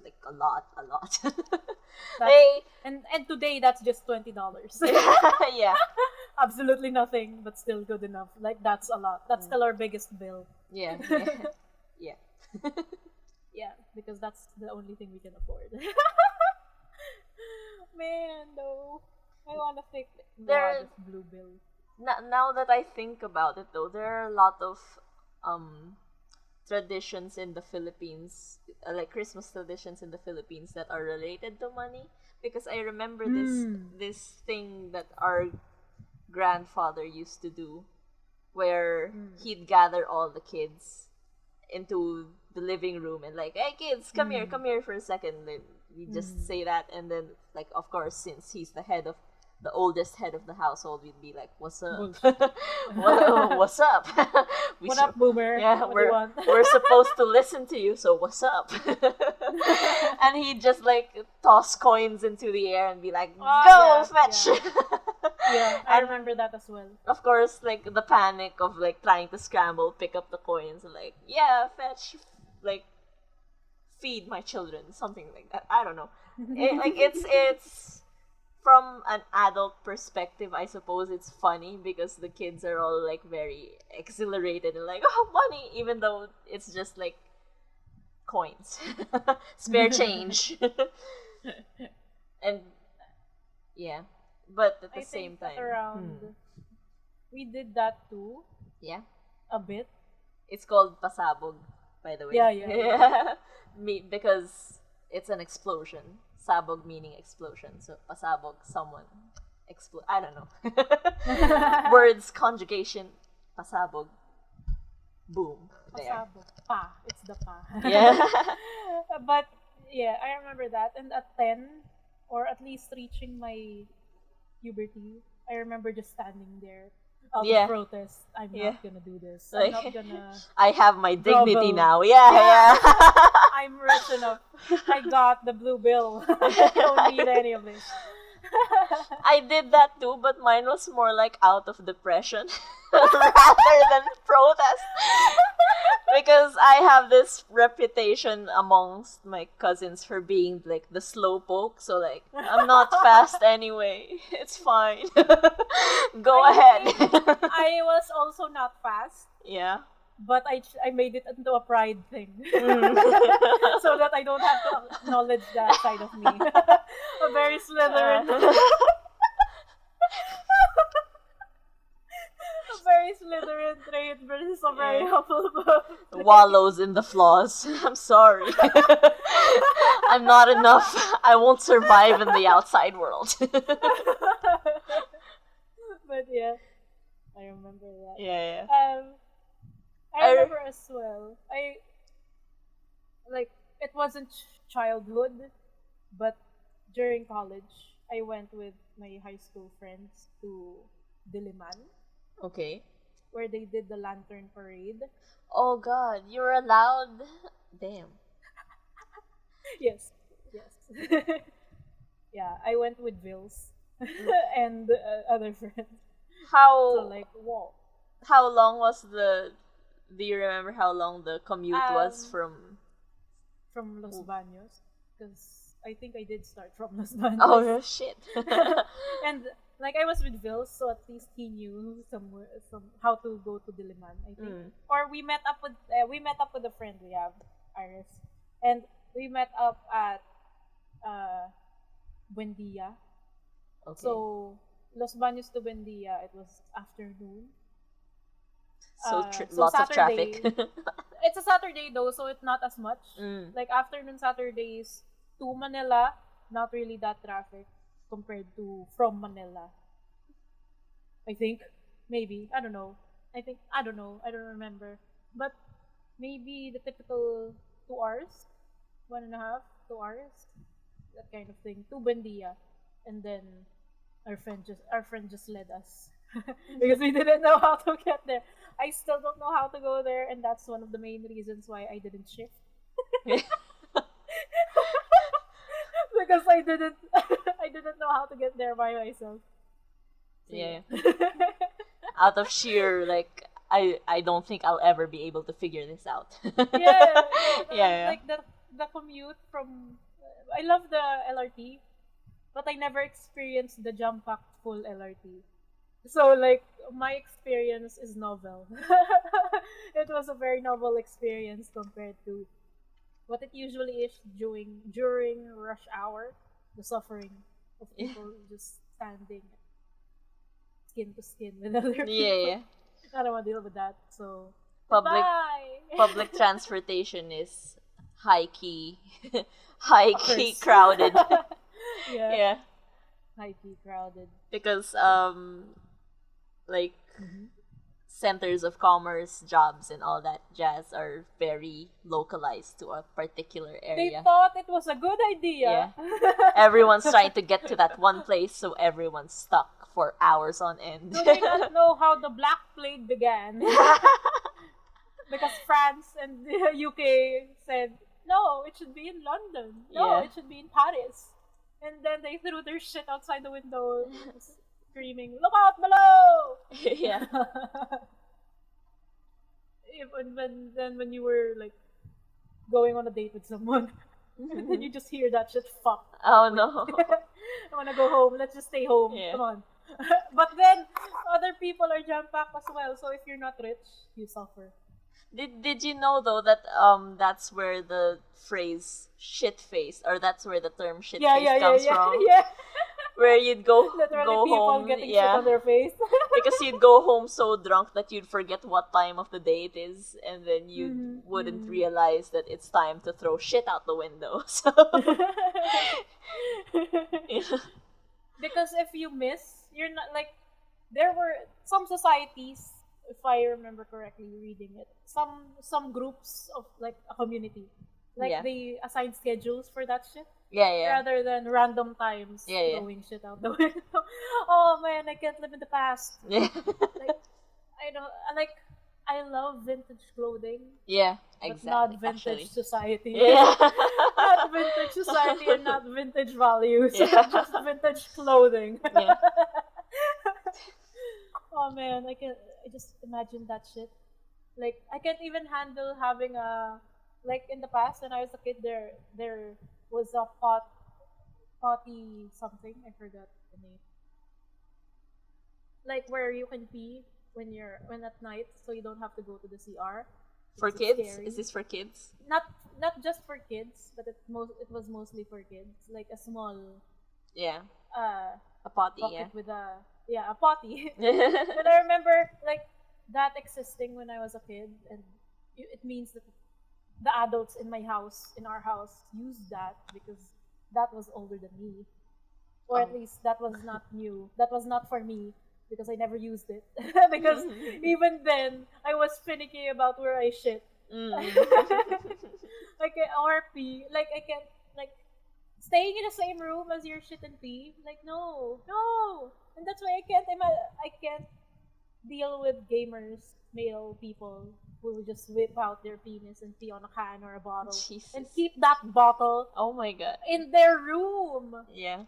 like a lot. And today that's just $20. Yeah. Absolutely nothing, but still good enough. Like that's a lot. That's still our biggest bill. Yeah. Yeah. Yeah, because that's the only thing we can afford. Man, though, I wanna think There- this blue bill. Now that I think about it, though, there are a lot of traditions in the Philippines, like Christmas traditions in the Philippines that are related to money. Because I remember this thing that our grandfather used to do, where he'd gather all the kids into the living room and like, hey kids, come here for a second. Like, we just say that, and then like, of course, since he's the oldest head of the household, we'd be like, what's up? What's up? What up, boomer? Yeah, What do you want? we're supposed to listen to you, so what's up? And he'd just like toss coins into the air and be like, go fetch. Yeah, I remember that as well. Of course, like the panic of like trying to scramble, pick up the coins, and like, yeah, fetch, like feed my children, something like that. I don't know. It's from an adult perspective, I suppose it's funny because the kids are all like very exhilarated and like, oh, money, even though it's just like coins, spare change. And yeah, but at the same time, we did that too. Yeah, a bit. It's called pasabog, by the way. Yeah. Because it's an explosion. Sabog meaning explosion. So pasabog, someone explode. I don't know. Words conjugation. Pasabog. Boom. There. Pasabog. Pa. It's the pa. Yeah. But yeah, I remember that. And at 10, or at least reaching my puberty, I remember just standing there out of protest. I'm not gonna do this. I'm not gonna. I have my dignity grovel. now. Yeah. I'm rich enough. I got the blue bill. I don't need any of this. I did that too, but mine was more like out of depression rather than protest. Because I have this reputation amongst my cousins for being like the slowpoke, so like I'm not fast anyway. It's fine. Go ahead. I was also not fast. Yeah. But I made it into a pride thing. So that I don't have to acknowledge that side of me. A very Slytherin. A very my Slytherin trait versus a very Hufflepuff. Wallows in the flaws. I'm sorry. I'm not enough. I won't survive in the outside world. But yeah, I remember that. Yeah. I remember as well. It wasn't childhood, but during college, I went with my high school friends to Diliman. Okay. Where they did the lantern parade. Oh God, you're allowed. Damn. Yes. Yeah, I went with Vils and other friends. How whoa. How long was the? Do you remember how long the commute was from Los Baños? Because I think I did start from Los Baños. Oh shit. And I was with Vils, so at least he knew how to go to Diliman, I think. Or we met up with a friend we have, Iris, and we met up at Buendia. Okay. So Los Baños to Buendia, it was afternoon. So so lots Saturday, of traffic. It's a Saturday though, so it's not as much. Afternoon Saturdays to Manila, not really that traffic compared to from Manila. I think. Maybe. I don't know. I don't know. I don't remember. But maybe the typical 2 hours, 1.5, 2 hours, that kind of thing. To Buendia. And then our friend just led us. Because we didn't know how to get there. I still don't know how to go there, and that's one of the main reasons why I didn't shift. Because I didn't know how to get there by myself. So, yeah. Out of sheer I don't think I'll ever be able to figure this out. Yeah. The commute from I love the LRT, but I never experienced the jam-packed full LRT. So my experience is novel. It was a very novel experience compared to what it usually is during rush hour, the suffering of people just standing skin to skin with other people. Yeah. I don't want to deal with that. So public transportation is high key crowded. Yeah. High key crowded. Because centers of commerce, jobs, and all that jazz are very localized to a particular area. They thought it was a good idea. Yeah. Everyone's trying to get to that one place, so everyone's stuck for hours on end. Do they not know how the Black Plague began? Because France and the UK said, no, it should be in London. No, it should be in Paris. And then they threw their shit outside the window, screaming, "Look out below!" Yeah. When you were going on a date with someone, and then you just hear that shit. Fuck. Oh no. I wanna go home. Let's just stay home. Yeah. Come on. But then other people are jam-packed as well. So if you're not rich, you suffer. Did you know though that that's where the phrase shit face, or that's where the term shit face comes from? Yeah. Where you'd go Literally people home, getting shit on their face. Because you'd go home so drunk that you'd forget what time of the day it is, and then you wouldn't realize that it's time to throw shit out the window. So Because if you miss, you're not there were some societies, if I remember correctly reading it, some groups of a community, they assign schedules for that shit. Yeah. Rather than random times throwing shit out the window. Oh man, I can't live in the past. Yeah. I don't I love vintage clothing. Yeah, but exactly. not vintage society. Yeah. Not vintage society and not vintage values. Yeah. Just vintage clothing. Yeah. Oh man, I just imagine that shit. I can't even handle having a in the past when I was a kid there was a potty something, I forgot the name. Where you can pee when at night, so you don't have to go to the CR. For kids? Scary. Is this for kids? Not just for kids, but it was mostly for kids. A small a potty, bucket with a potty. And I remember that existing when I was a kid, and it means that the adults in our house, used that because that was older than me. Or at least that was not new. That was not for me because I never used it. Because even then, I was finicky about where I shit. Like, or pee. Like, I can't, like, staying in the same room as your shit and pee. Like, no. And that's why I can't deal with gamers, male people, who just whip out their penis and pee on a can or a bottle. Jesus. And keep that bottle Oh my god. in their room. Yeah.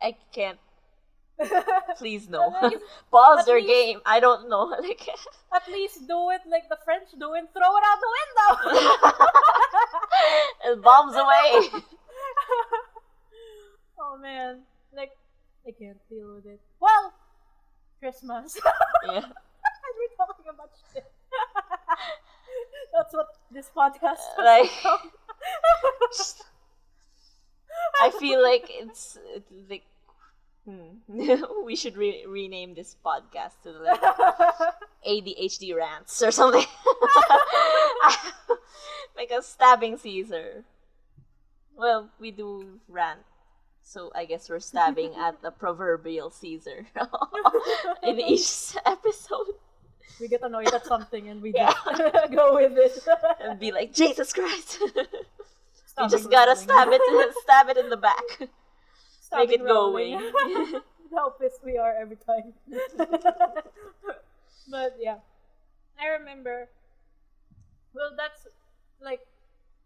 I can't. Please no. Pause your game. I don't know. Like, at least do it like the French do and throw it out the window. it bombs away. Oh man, like I can't deal with it. Well, Christmas. Yeah. And we're talking about shit. That's what this podcast is Like, about. I feel like it's like we should rename this podcast to like ADHD rants or something. Like a stabbing Caesar. Well, we do rant, so I guess we're stabbing at the proverbial Caesar in each episode. We get annoyed at something and we just go with it and be like, Jesus Christ! You Stop just gotta rolling. stab it in the back. Stop Make it go rolling. away. How pissed we are every time. But yeah, I remember. Well, that's like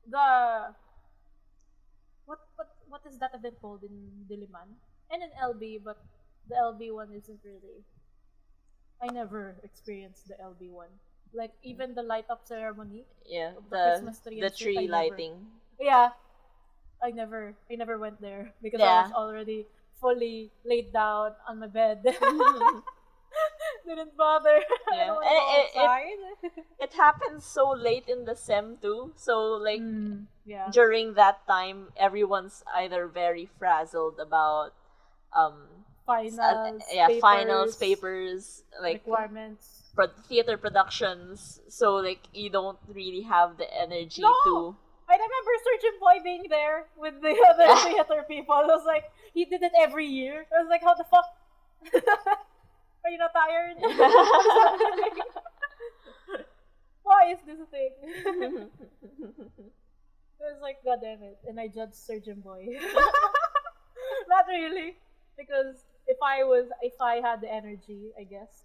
the what is that event called in Diliman and in LB, but the LB one isn't really. I never experienced the LB one. Like even the light up ceremony. Yeah, the Christmas tree the and shit, tree lighting. Yeah, I never went there because I was already fully laid down on my bed. Didn't bother. Yeah. It happens so late in the sem too. So like during that time, everyone's either very frazzled about finals, papers, like requirements, theater productions. So like you don't really have the energy to. I remember Surgeon Boy being there with the other theater people. I was like, he did it every year. I was like, how the fuck? Are you not tired? Why is this a thing? I was like, God damn it. And I judged Surgeon Boy. Not really. Because if I had the energy, I guess,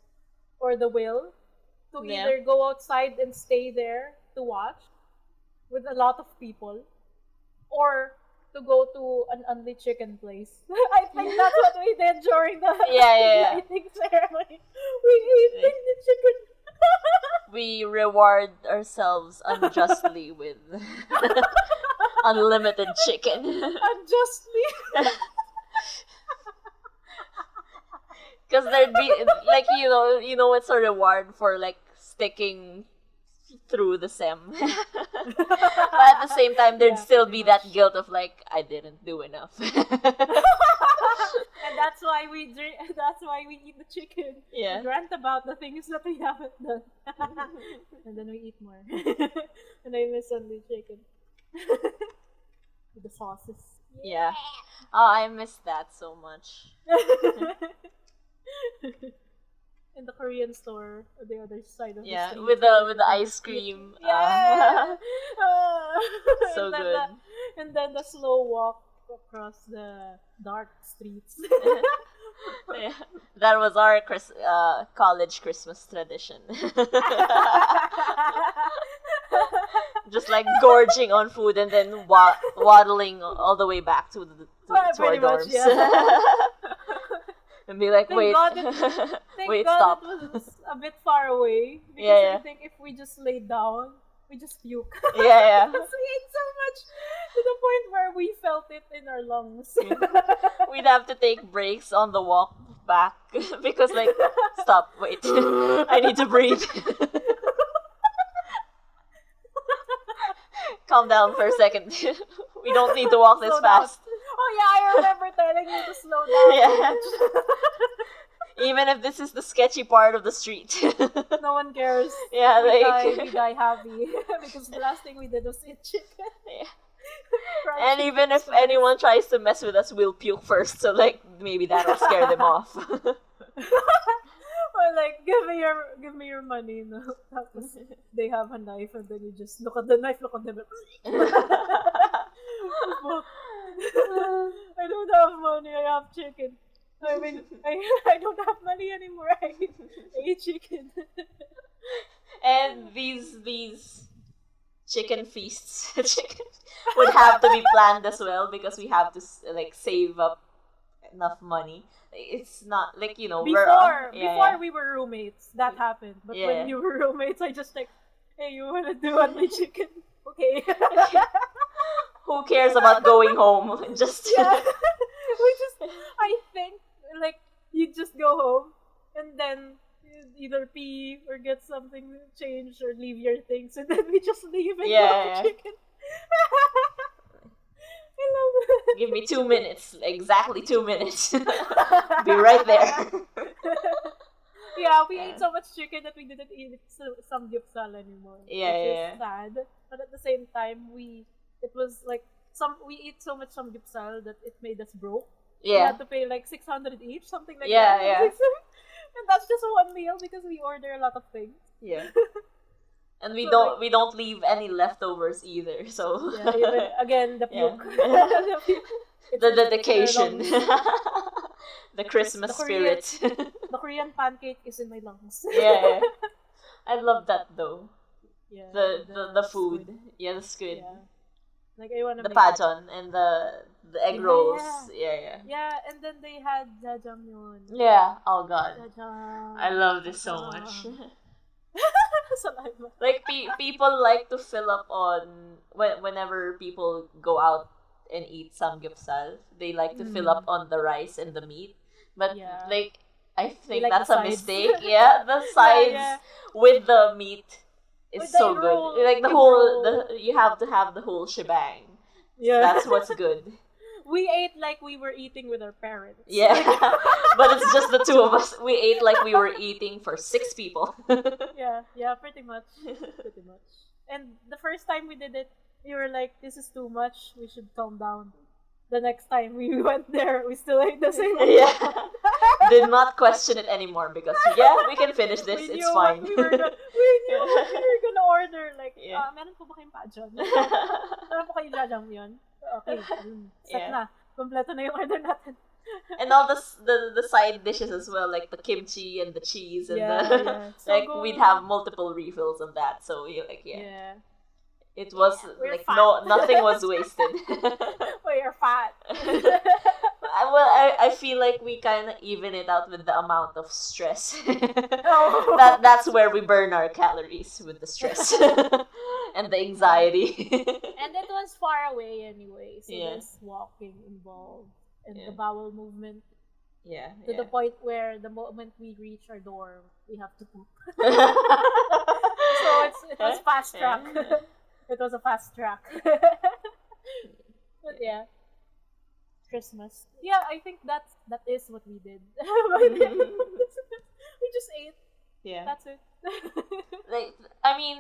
or the will to either go outside and stay there to watch with a lot of people, or to go to an only chicken place. I think that's what we did during the eating ceremony. We ate the chicken. We reward ourselves unjustly with unlimited chicken. Unjustly. Because there'd be like you know it's a reward for like sticking through the sem. But at the same time there'd still be that guilt of like I didn't do enough. And that's why we eat the chicken. Yeah. We rant about the things that we haven't done. And then we eat more. And I miss Sunday chicken. With the sauces. Yeah. Oh, I miss that so much. In the Korean store on the other side of the street. With the ice cream. Yeah. So good. And then the slow walk across the dark streets. Yeah. That was our college Christmas tradition. Just like gorging on food and then waddling all the way back to our dorms. And be like, thank God stop. It was a bit far away. Because I think if we just laid down, we just puke. Yeah. Because we ate so much to the point where we felt it in our lungs. We'd have to take breaks on the walk back because like, stop, wait, I need to breathe. Calm down for a second. We don't need to walk this fast. Oh yeah, I remember telling you to slow down. Yeah. Even if this is the sketchy part of the street. No one cares. Yeah, We die happy. Because the last thing we did was eat chicken. Yeah. And even if anyone tries to mess with us, we'll puke first. So like maybe that'll scare them off. Or like, give me your money, no? Tapos they have a knife and then you just look at the knife, look at them. I don't have money, I have chicken. I mean, I don't have money anymore. I eat chicken. And these chicken feasts would have to be planned as well because we have to like save up enough money. It's not like, you know, before we were roommates, that happened. But Yeah. when you were roommates, I just like, hey, you wanna do on my chicken? Okay. Who cares about going home? Just I think like you just go home and then either pee or get something changed or leave your things and then we just leave and go Yeah. to chicken. I love it. Give me 2 minutes. Exactly 2 minutes. Be right there. Yeah, we ate so much chicken that we didn't eat samgyeopsal anymore. Yeah, which yeah. is sad. But at the same time, we ate so much samgyeopsal that it made us broke. We Yeah. had to pay like 600 each, something like Yeah, that. yeah. And that's just one meal because we order a lot of things. Yeah. And we So, don't like- we don't leave any leftovers either. So Yeah, even, again, the Yeah. puke. The puke. It's the in the dedication. lungs. The Christmas The Korean- spirit. The Korean pancake is in my lungs. Yeah. I love that though. Yeah, The food. squid. Yeah, the squid. Yeah. Like I wanna The make that. pajon and the egg Yeah, rolls. yeah. Yeah. Yeah, and then they had jajangmyeon. Yeah. Oh god. Jajang. I love this so much. Saliva. Like people like to fill up on whenever people go out and eat samgyeopsal, they like to fill up on the rice and the meat. But Yeah. like I think like that's the a sides. mistake. Yeah, the sides yeah. with the meat is With so the good. roll, Like the egg whole roll. you have to have the whole shebang. Yeah. That's what's good. We ate like we were eating with our parents. Yeah. But it's just the two of us. We ate like we were eating for 6 people. Yeah, pretty much. Pretty much. And the first time we did it, we were like, this is too much. We should calm down. The next time we went there, we still ate the same amount. Yeah. Did not question it anymore because we can finish this. We It's knew fine. what we were gonna order. Like, Yeah. meron po ba kayong pajon? Meron po kayong jajangmyeon? Okay, set Yeah. na. Kompleto na yung order natin. And all the side dishes as well, like the kimchi and the cheese and Yeah. So like good. we'd have multiple refills of that. So Yeah. it was We're like fat. nothing was wasted. We are fat. I feel like we kind of even it out with the amount of stress. Oh. That's where we burn our calories, with the stress and the anxiety. And it was far away anyway, so Yeah. there's walking involved and Yeah. the bowel movement Yeah. to the point where the moment we reach our dorm, we have to poop. So it was fast track. Yeah. It was a fast track. But yeah, Christmas. Yeah, I think that is what we did. We just ate. Yeah. That's it. Like, I mean,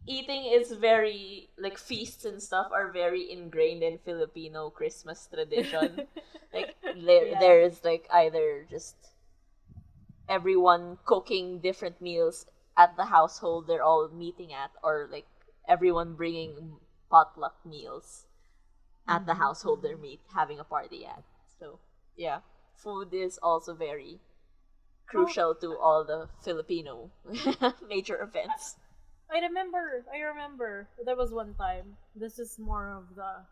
eating is very, like, feasts and stuff are very ingrained in Filipino Christmas tradition. Like, Yeah. there is, like, either just everyone cooking different meals at the household they're all meeting at, or, like, everyone bringing potluck meals at the household they're having a party at. So, yeah. Food is also very crucial to all the Filipino major events. I remember. There was one time. This is more of the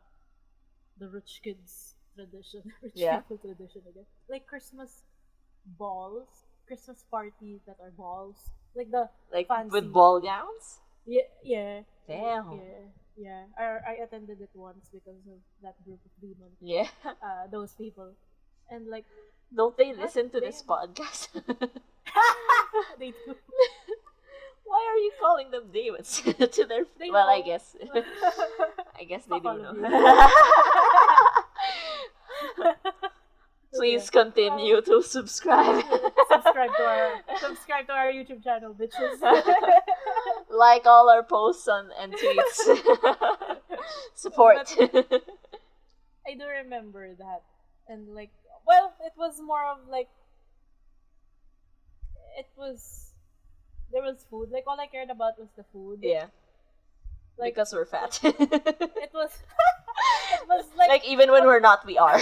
rich kids tradition. Rich Yeah. people tradition again. Like Christmas balls, Christmas parties that are balls. Like the Like fancy. with ball gowns? Yeah. Damn. Yeah. I attended it once because of that group of demons. Yeah. Those people, and like Don't they listen to this podcast? they do. Why are you calling them demons? To their They well, I know. guess. I guess they Fuck do all of know. you. Please continue to subscribe. subscribe to our YouTube channel, bitches. Like all our posts and tweets. Support. I do remember that. And like, well, it was more of like, there was food. Like, all I cared about was the food. Yeah. Like, because we're fat. it was like even when we're not, we are.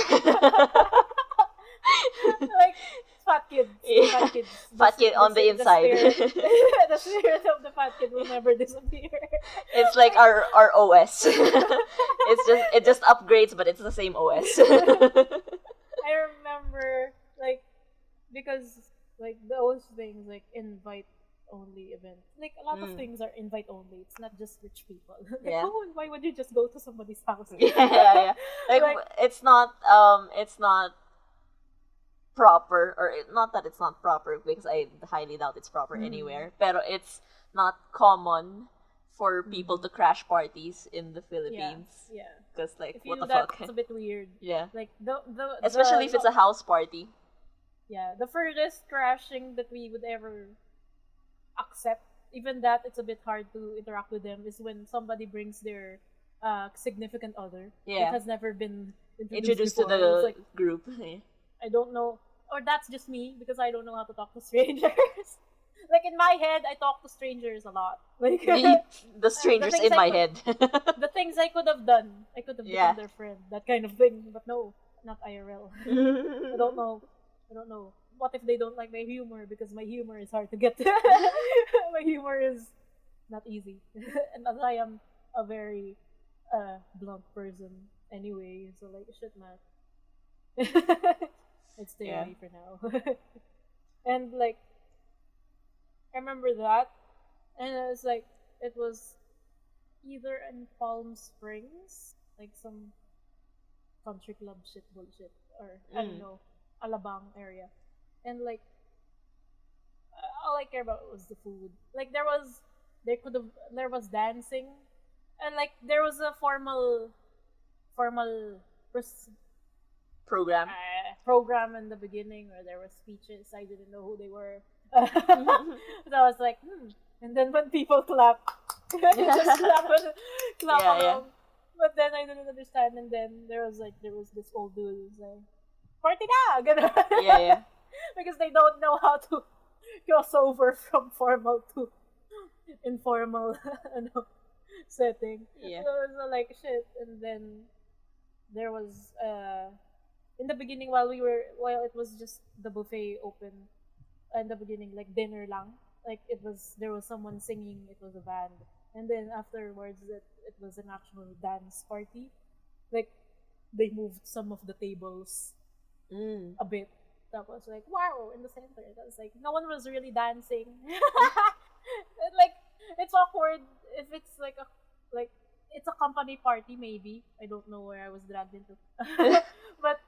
like fat kids. Yeah. Fat kids. Fat kid on the inside. The spirit of the fat kid will never disappear. It's like our OS. It just upgrades, but it's the same OS. I remember, like, because like those things, like invite only events, like a lot of things are invite only. It's not just rich people. Like, Yeah. oh, why would you just go to somebody's house? Yeah. Like, it's not proper, or not that it's not proper, because I highly doubt it's proper anywhere. Pero it's not common for people to crash parties in the Philippines. Yeah. Because like, If you what do the that, fuck? it's a bit weird. Yeah. Like Especially if it's a house party. Yeah, the furthest crashing that we would ever accept, even that it's a bit hard to interact with them, is when somebody brings their significant other. Yeah. It has never been Introduced to before. the It's like, group. Yeah. I don't know, or that's just me because I don't know how to talk to strangers. Like, in my head, I talk to strangers a lot. Like, The strangers things in my head. the things I could have done, I could have become their friend, that kind of thing. But no, not IRL. I don't know. What if they don't like my humor? Because my humor is hard to get. My humor is not easy. And as I am a very blunt person anyway, so like, shit, man. I'd stay away for now. And like, I remember that, and it was like, it was either in Palm Springs, like some country club shit bullshit, or I don't know, Alabang area. And like, all I care about was the food. Like, there was dancing, and like there was a formal program in the beginning where there were speeches. I didn't know who they were. So I was like, and then when people clap, just clap along. But then I didn't understand, and then there was this old dude who was like, "Party na!" Yeah. Because they don't know how to cross over from formal to informal setting. Yeah. So it was like, shit. And then there was in the beginning, while it was just the buffet open, in the beginning, like dinner lang, like there was someone singing, it was a band, and then afterwards it was an actual dance party. Like, they moved some of the tables a bit. That was like, wow, in the center. That was like, no one was really dancing. Like, it's awkward if it's like it's a company party, maybe. I don't know where I was dragged into. But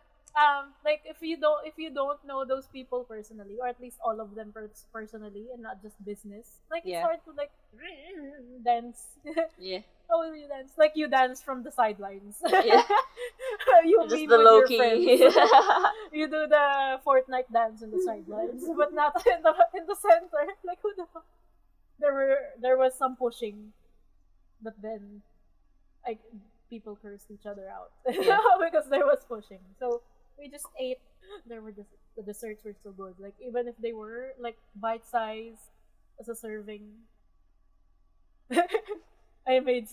like, if you don't know those people personally, or at least all of them personally, and not just business, like, it's hard to like dance. Yeah. How will you dance? Like, you dance from the sidelines. Yeah. You Just meme the with low your key. friends. You do the Fortnite dance in the sidelines, but not in the center. Like, who the fuck? There was some pushing, but then people cursed each other out because there was pushing. So we just ate. The desserts were so good. Like, even if they were like bite size as a serving. I made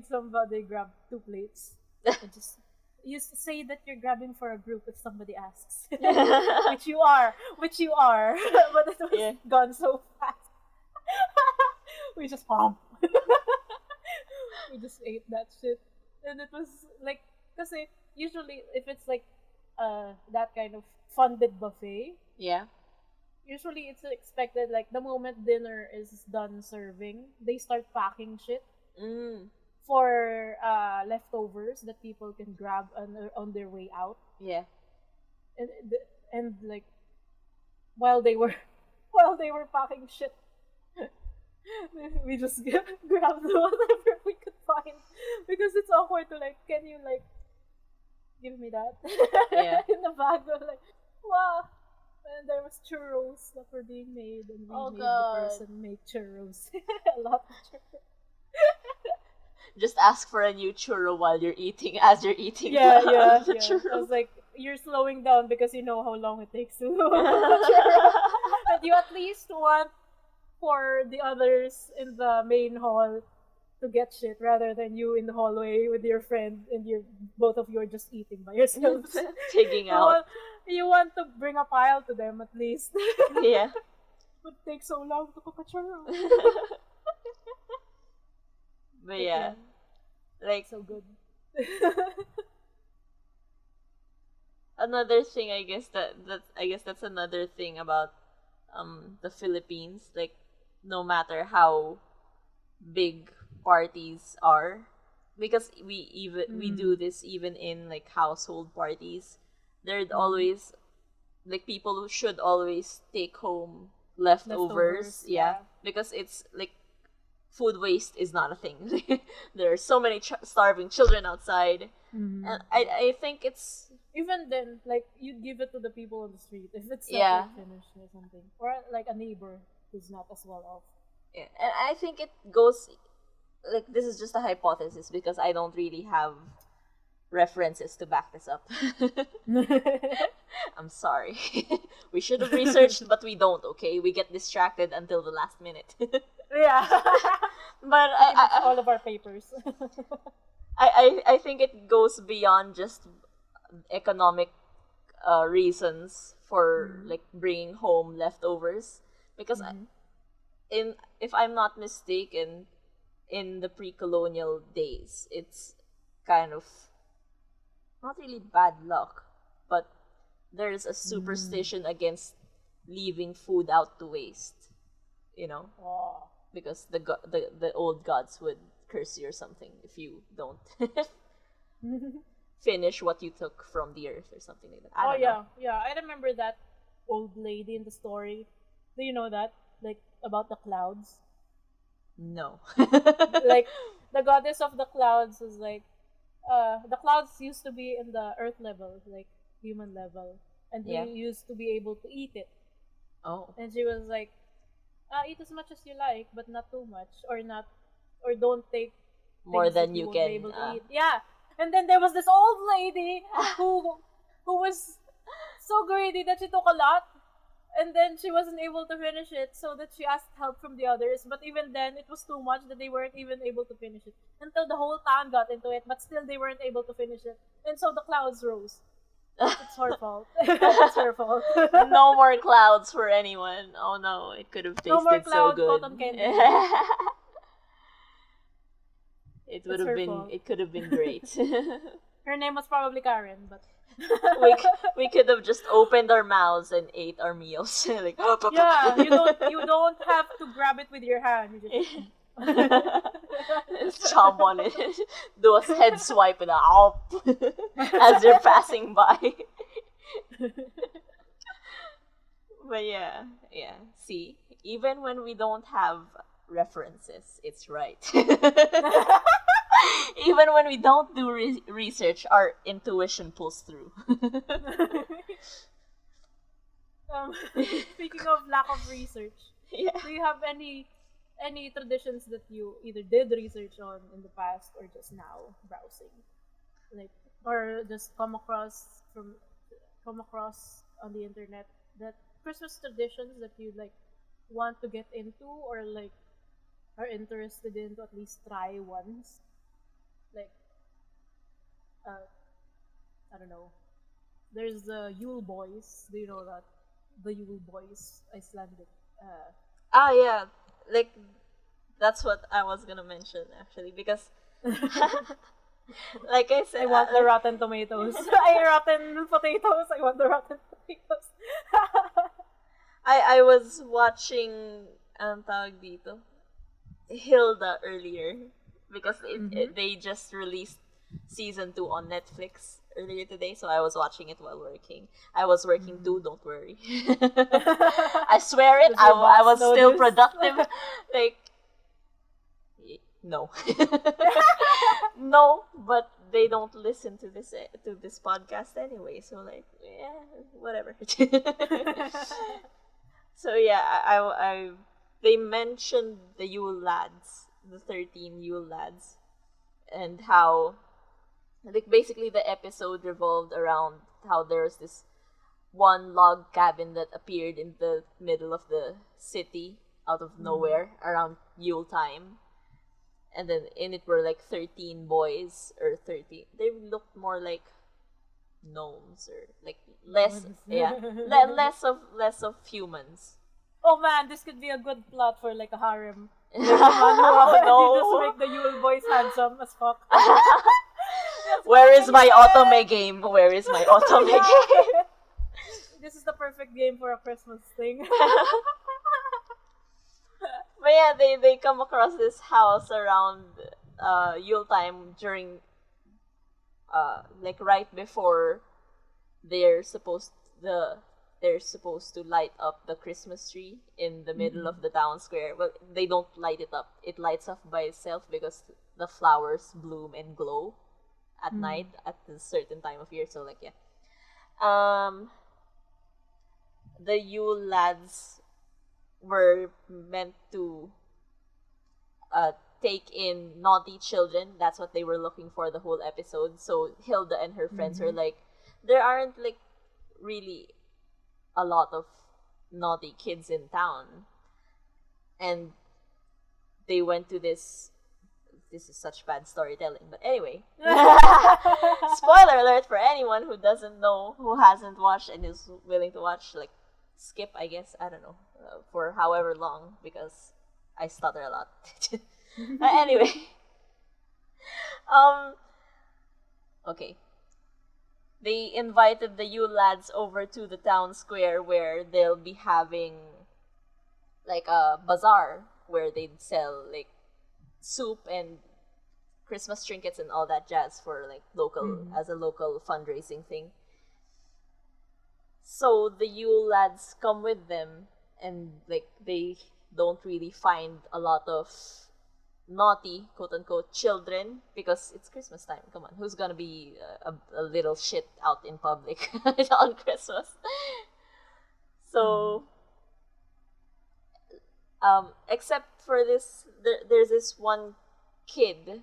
somebody grab 2 plates. And just, you say that you're grabbing for a group if somebody asks. Which you are. But it was gone so fast. We just we just ate that shit. And it was like, because usually if it's like that kind of funded buffet, usually it's expected, like, the moment dinner is done serving, they start packing shit for leftovers that people can grab on their way out. Yeah. And like, while they were packing shit, we just grabbed whatever we could find, because it's awkward to like, can you like give me that in the bag? Of like, wow. And there was churros that were being made, and we made God. the person make churros. A lot of churros. Just ask for a new churro while you're eating, as you're eating Yeah. the churro. I was like, you're slowing down because you know how long it takes to cook a churro. But you at least want for the others in the main hall to get shit rather than you in the hallway with your friend and both of you are just eating by yourselves. Taking out. You want to bring a pile to them at least. Yeah. But it takes so long to cook a churro. But yeah. Like, so good. another thing, I guess that's another thing about the Philippines. Like, no matter how big parties are, because we do this even in like household parties. There's always like people who should always take home leftovers. Yeah, because it's like food waste is not a thing. There are so many starving children outside, and I think it's even then, like, you'd give it to the people on the street if it's Yeah. like finished or something, or like a neighbor who's not as well off. Yeah, and I think it goes like, this is just a hypothesis because I don't really have references to back this up. I'm sorry. We should have researched, but we don't. Okay, we get distracted until the last minute. Yeah. But All of our papers. I think it goes beyond just economic reasons for like bringing home leftovers, because if I'm not mistaken, in the pre-colonial days, it's kind of not really bad luck, but there's a superstition against leaving food out to waste, you know, because the old gods would curse you or something if you don't finish what you took from the earth or something like that. I don't know. Yeah. I remember that old lady in the story. Do you know that? Like, about the clouds? No. Like, the goddess of the clouds was like, the clouds used to be in the earth level, like human level, and we used to be able to eat it. Oh. And she was like, eat as much as you like, but not too much, or don't take More things than that you won't can. be able to eat. Yeah. And then there was this old lady who was so greedy that she took a lot, and then she wasn't able to finish it, so that she asked help from the others. But even then, it was too much that they weren't even able to finish it until the whole town got into it. But still, they weren't able to finish it, and so the clouds rose. It's her fault. It's her fault. No more clouds for anyone. Oh no, it could have tasted No more cloud so good. cotton candy. It would It's have her been. fault. It could have been great. Her name was probably Karen, but we could have just opened our mouths and ate our meals. Like, yeah, you don't have to grab it with your hand. You just just chomp on it. Do a head swipe and as you're passing by. But yeah. See, even when we don't have references, it's right. Even when we don't do research, our intuition pulls through. Speaking of lack of research, do you have any traditions that you either did research on in the past or just now browsing, like, or just come across on the internet, that Christmas traditions that you like want to get into, or like are interested in to at least try once? Like, I don't know. There's the Yule Boys. Do you know that? The Yule Boys, Icelandic. Yeah. Like, that's what I was gonna mention, actually, because like I said, I want the rotten tomatoes. Rotten potatoes. I want the rotten potatoes. I was watching tawag dito, Hilda earlier, because they just released season 2 on Netflix earlier today, so I was watching it while working. I was working too, don't worry. I swear it, I was still productive. Like, no. No, but they don't listen to this podcast anyway, so like, yeah, whatever. So yeah, they mentioned the Yule lads, the 13 Yule lads, and how, like, basically the episode revolved around how there's this one log cabin that appeared in the middle of the city out of nowhere around Yule time. And then in it were like 13 boys, or 13. They looked more like gnomes, or like less less of humans. Oh man, this could be a good plot for like a harem. Like, you just make the Yule boys handsome as fuck. Where is my otome game? Where is my otome game? This is the perfect game for a Christmas thing. But yeah, they come across this house around Yule time during like right before they're supposed to light up the Christmas tree in the middle of the town square. Well, they don't light it up. It lights up by itself because the flowers bloom and glow at night at a certain time of year. So like, yeah. The Yule lads were meant to take in naughty children. That's what they were looking for the whole episode. So Hilda and her friends were like, there aren't like really a lot of naughty kids in town. And they went to this is such bad storytelling, but anyway. Spoiler alert for anyone who doesn't know, who hasn't watched and is willing to watch, like, skip, I guess, I don't know, for however long, because I stutter a lot. Anyway. Okay. They invited the Yule lads over to the town square where they'll be having like a bazaar where they'd sell like soup and Christmas trinkets and all that jazz for like local as a local fundraising thing. So the Yule lads come with them, and like they don't really find a lot of naughty, quote unquote, children because it's Christmas time. Come on, who's gonna be a little shit out in public on Christmas? So, except for this, there's this one kid,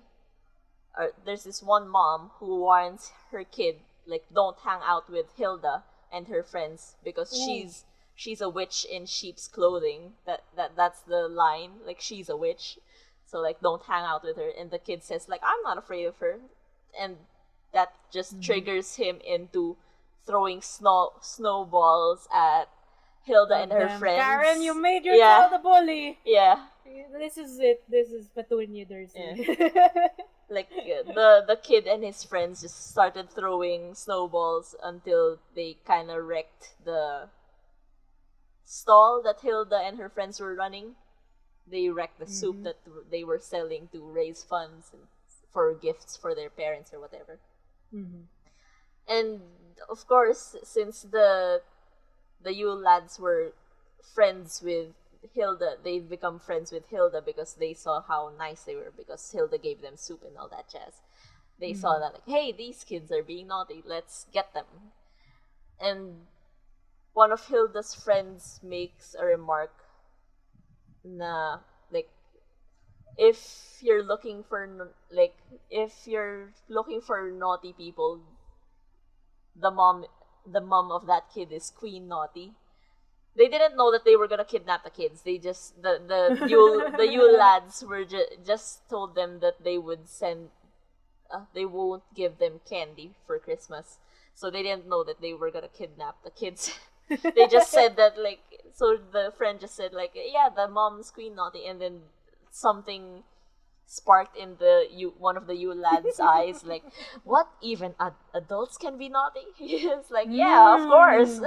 or there's this one mom who warns her kid, like, don't hang out with Hilda and her friends because she's a witch in sheep's clothing. That's the line, like, she's a witch. So, like, don't hang out with her. And the kid says, like, I'm not afraid of her. And that just triggers him into throwing snowballs at Hilda and her friends. Karen, you made your child a bully. Yeah. This is it. This is Petunia Dursley. Yeah. Like, the kid and his friends just started throwing snowballs until they kind of wrecked the stall that Hilda and her friends were running. They wrecked the soup that they were selling to raise funds for gifts for their parents or whatever. And of course, since the Yule lads were friends with Hilda, they've become friends with Hilda because they saw how nice they were, because Hilda gave them soup and all that jazz. They saw that, like, hey, these kids are being naughty, let's get them. And one of Hilda's friends makes a remark na, like, if you're looking for naughty people, the mom of that kid is Queen Naughty. They didn't know that they were gonna kidnap the kids. They just the Yule lads were just told them that they would send they won't give them candy for Christmas. So they didn't know that they were gonna kidnap the kids. They just said that, like, so the friend just said, like, yeah, the mom's Queen Naughty, and then something sparked in one of the Yule lads' eyes, like, what, even adults can be naughty? It's like, yeah, of course.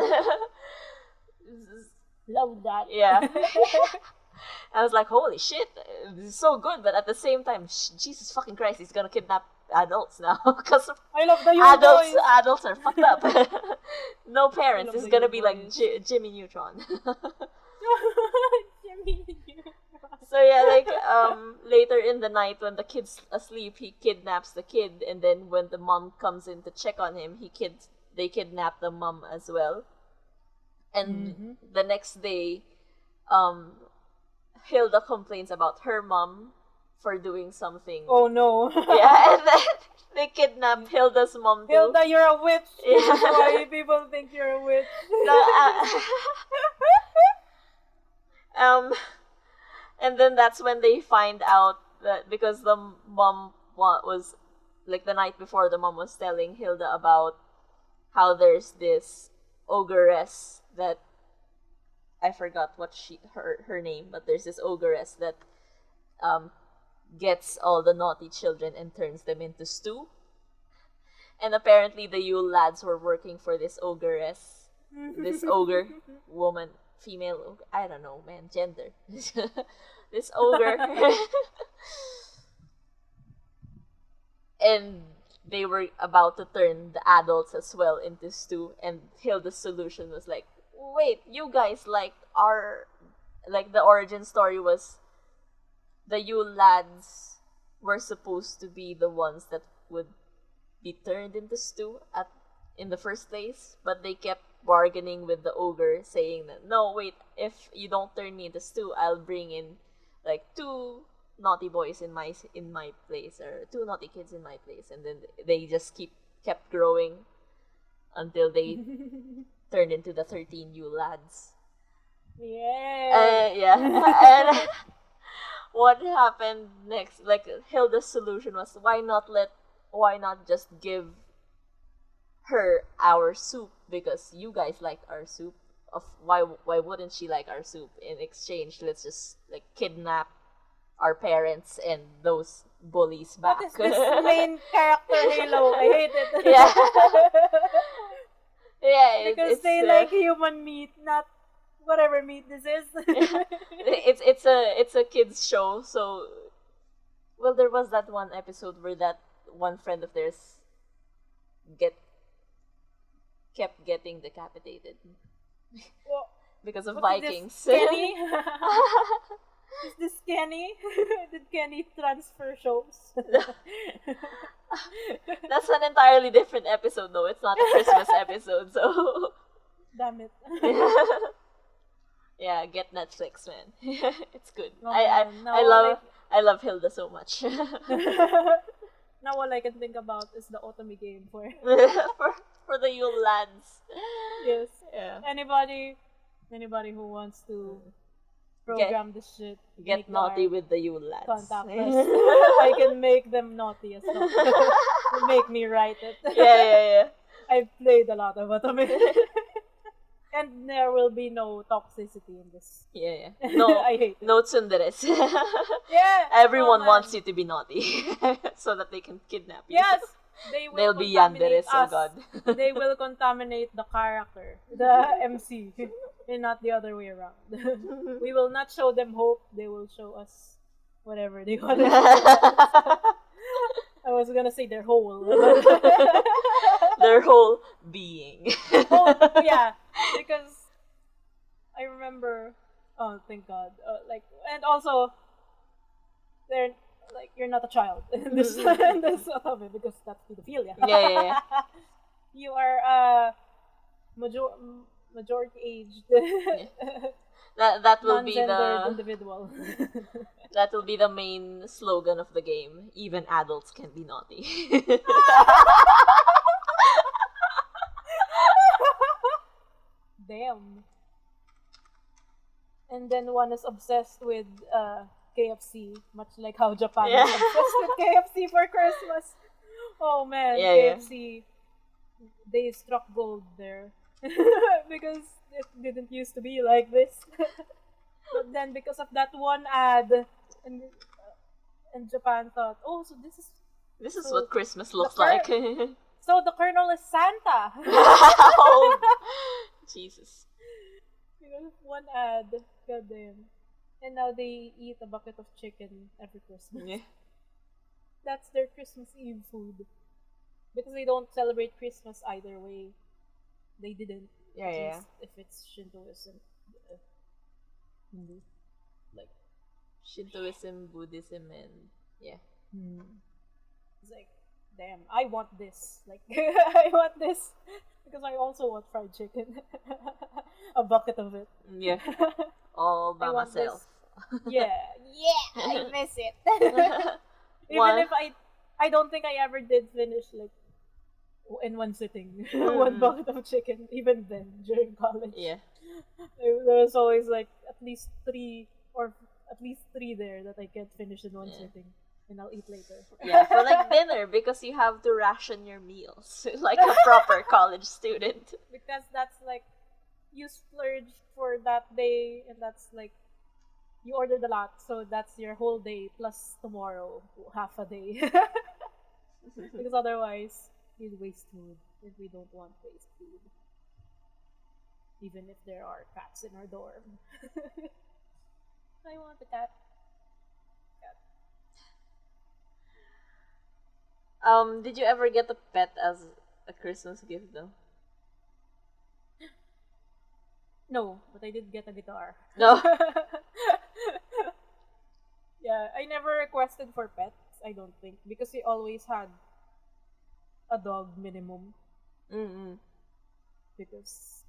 Love that. Yeah. I was like, holy shit, this is so good, but at the same time, Jesus fucking Christ, he's gonna kidnap adults now, because I love the Yule boys. Adults are fucked up. No parents. It's gonna be like Jimmy Neutron. Jimmy Neutron. So yeah, later in the night when the kid's asleep, he kidnaps the kid, and then when the mom comes in to check on him, they kidnap the mom as well. And the next day, Hilda complains about her mom for doing something. Oh no. Yeah, and then they kidnap Hilda's mom too. Hilda, you're a witch. Yeah. That's why people think you're a witch. And then that's when they find out that because the mom was like the night before, the mom was telling Hilda about how there's this ogress that I forgot what her name, but there's this ogress that gets all the naughty children and turns them into stew. And apparently the Yule lads were working for this ogress, this ogre woman, female ogre, I don't know, man, gender. This ogre. And they were about to turn the adults as well into stew, and Hilda's solution was like, wait, you guys the origin story was the Yule lads were supposed to be the ones that would be turned into stew in the first place, but they kept bargaining with the ogre, saying that, no, wait, if you don't turn me into stew, I'll bring in like 2 naughty boys in my place, or 2 naughty kids in my place, and then they just kept growing until they turned into the 13 Yule lads. Yeah. And what happened next? Like Hilda's solution was, why not just give her our soup, because you guys liked our soup. Why wouldn't she like our soup? In exchange, let's just like kidnap our parents and those bullies back. What is this main character Halo? I hate it. Yeah. Yeah, because they like human meat, not whatever meat this is. It's a kids show, so well, there was that one episode where that one friend of theirs kept getting decapitated because of Vikings. Is Kenny? Is this Kenny? Did Kenny transfer shows? That's an entirely different episode, though. It's not a Christmas episode, so. Damn it. Yeah, get Netflix, man. It's good. Oh, I love Hilda so much. Now all I can think about is the Otome game for for the Yule lads. Yes. Yeah. Anybody who wants to program this shit, get naughty with the Yule lads. Contact us. I can make them naughty as well. Make me write it. Yeah. I've played a lot of Otome. And there will be no toxicity in this. Yeah. No, I hate it. No tsunderes. Yeah. Everyone wants you to be naughty so that they can kidnap you. Yes. They'll be yanderes, oh god. They will contaminate the character, the MC, and not the other way around. We will not show them hope. They will show us whatever they want to show. I was gonna say their whole. Their whole being. Oh, yeah, because I remember. Oh, thank God! And also, they're like, you're not a child in this of it, because that's pedophilia. Yeah. You are majority aged. Yeah. That will be the individual. That will be the main slogan of the game. Even adults can be naughty. Damn. And then one is obsessed with KFC, much like how Japan is obsessed with KFC for Christmas. Oh man, KFC. They struck gold there. Because it didn't used to be like this. But then because of that one ad, and Japan thought, oh, so this is what Christmas looks like. So the Colonel is Santa. Oh, Jesus. Because of one ad, goddamn. And now they eat a bucket of chicken every Christmas. Yeah. That's their Christmas Eve food. Because they don't celebrate Christmas either way. They didn't. Yeah. If it's Shintoism. Like Shintoism, Buddhism, and yeah. It's like, damn, I want this. Like, I want this because I also want fried chicken. A bucket of it. Yeah. All by myself. Yeah, I miss it. Even if I don't think I ever did finish like in one sitting one bucket of chicken. Even then, during college, Yeah. there was always like at least three there that I can't finish in one sitting, and I'll eat later. Yeah, for like dinner because you have to ration your meals like a proper college student. Because that's like you splurge for that day, and that's like you ordered a lot, so that's your whole day plus tomorrow half a day. Because otherwise you'd waste food, and we don't want waste food. Even if there are cats in our dorm. I want a cat. Did you ever get a pet as a Christmas gift though? No, but I did get a guitar. No. Yeah, I never requested for pets, I don't think, because we always had a dog minimum. Because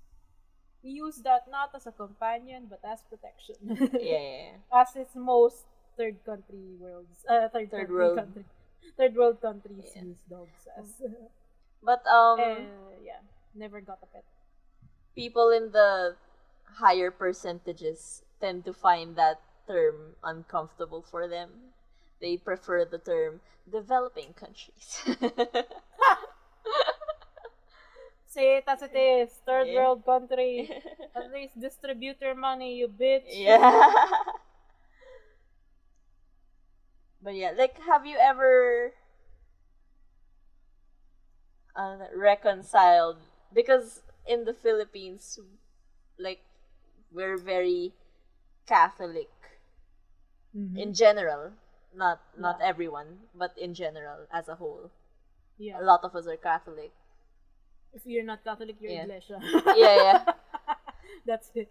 we use that not as a companion but as protection. Yeah. As is most third world countries use dogs as. But yeah, never got a pet. people in the higher percentages tend to find that term uncomfortable for them. They prefer the term developing countries. Say it as it is. Third world country. At least distribute your money, you bitch. Yeah. But yeah, like, have you ever reconciled? Because in the Philippines, like, we're very Catholic in general. Not everyone, but in general, as a whole. Yeah. A lot of us are Catholic. If you're not Catholic, you're Iglesia. Yeah. That's it.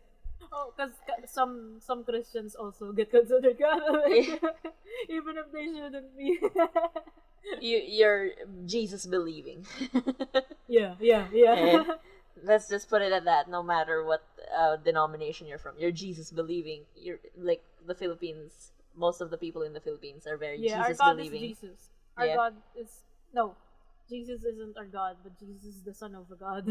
Oh, because some Christians also get considered Catholic, even if they shouldn't be. You're Jesus believing. Yeah. And let's just put it at that. No matter what denomination you're from, you're Jesus believing. You're like the Philippines. Most of the people in the Philippines are very Jesus our God believing. is Jesus. Our God is no. Jesus isn't our God, but Jesus is the Son of a God.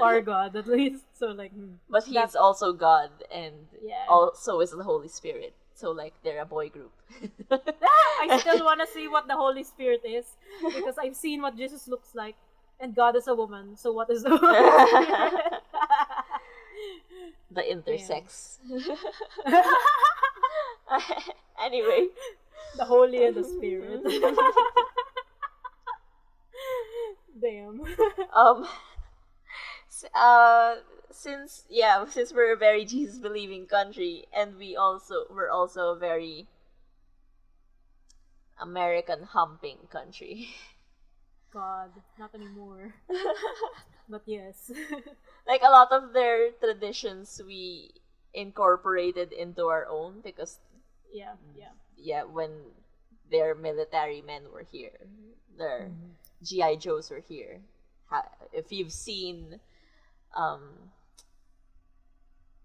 Our God, at least. So, like... But he's also God, and also is the Holy Spirit. So, like, they're a boy group. I still want to see what the Holy Spirit is, because I've seen what Jesus looks like, and God is a woman, so what is the Holy Spirit? The intersex. Anyway. The Holy and the Spirit. Damn. Since we're a very Jesus believing country, and we're also a very American humping country. God, not anymore. But yes. Like, a lot of their traditions we incorporated into our own because when their military men were here, their GI Joes were here. If you've seen,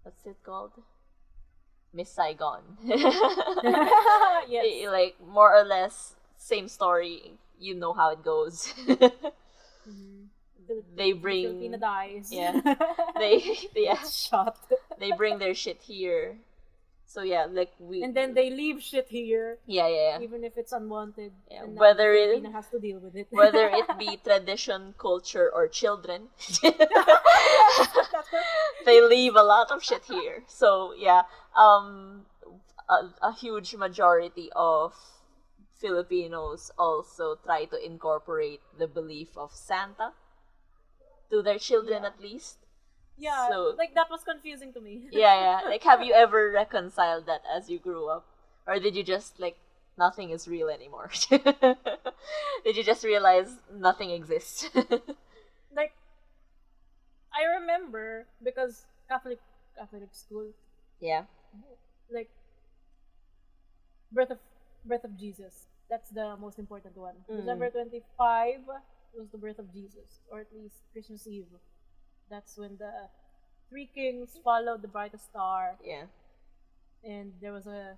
what's it called? Miss Saigon. Yes. Like, more or less same story. You know how it goes. They bring Filipina dies. Yeah. They shot. They bring their shit here. So yeah, like and then they leave shit here. Yeah. Even if it's unwanted. Yeah. And Whether it has to deal with it. Whether it be tradition, culture, or children. They leave a lot of shit here. So yeah, a huge majority of Filipinos also try to incorporate the belief of Santa to their children, at least. Yeah, so, like, that was confusing to me. Yeah. Like, have you ever reconciled that as you grew up? Or did you just, like, nothing is real anymore? Did you just realize nothing exists? Like, I remember, because Catholic school. Yeah. Like, birth of birth of Jesus. That's the most important one. Mm. December 25 was the birth of Jesus, or at least Christmas Eve. That's when the three kings followed the brightest star, Yeah. and there was a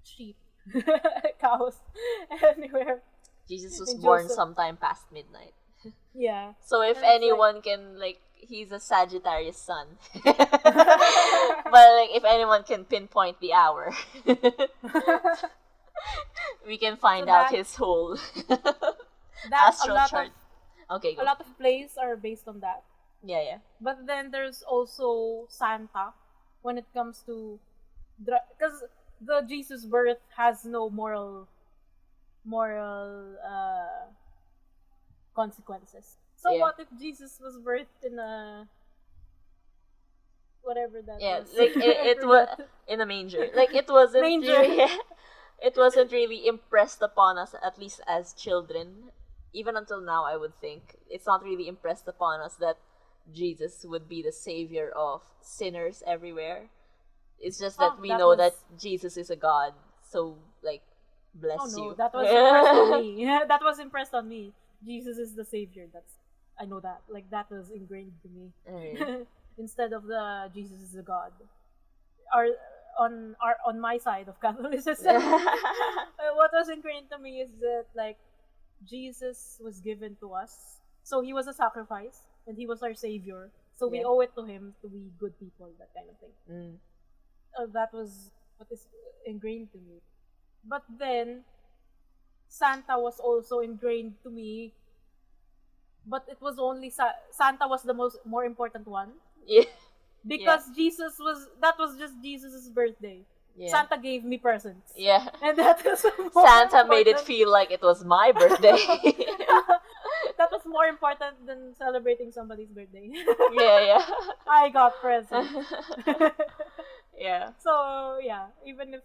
sheep, cows, anywhere. Jesus was And born Joseph. sometime past midnight. Yeah. So if And it's anyone can, like, he's a Sagittarius sun. But, like, if anyone can pinpoint the hour, we can find So out that- his whole That astral chart. Okay, a go. lot of plays are based on that. Yeah, yeah. But then there's also Santa when it comes to, because the Jesus birth has no moral consequences. So Yeah. what if Jesus was birthed in a whatever that Yeah, was? like, it was in a manger. Like, it wasn't Manger. really, it wasn't really impressed upon us, at least as children. Even until now, I would think it's not really impressed upon us that Jesus would be the savior of sinners everywhere. It's just that Oh, we that know was- that Jesus is a God. So, like, bless Oh no, you. that was impressed on me. That was impressed on me. Jesus is the savior. I know that. Like, that was ingrained to me. Okay. Instead of the Jesus is a God. On my side of Catholicism, what was ingrained to me is that, like, Jesus was given to us, so he was a sacrifice, and he was our savior. So we Yeah. owe it to him to be good people, that kind of thing. Mm. That was what is ingrained to me. But then Santa was also ingrained to me, but it was only Santa was the more important one, Yeah. because that was just Jesus's birthday. Yeah. Santa gave me presents, Yeah. and that was more Santa made it important- feel like it was my birthday. That was more important than celebrating somebody's birthday. Yeah, I got presents. yeah. So yeah, even if,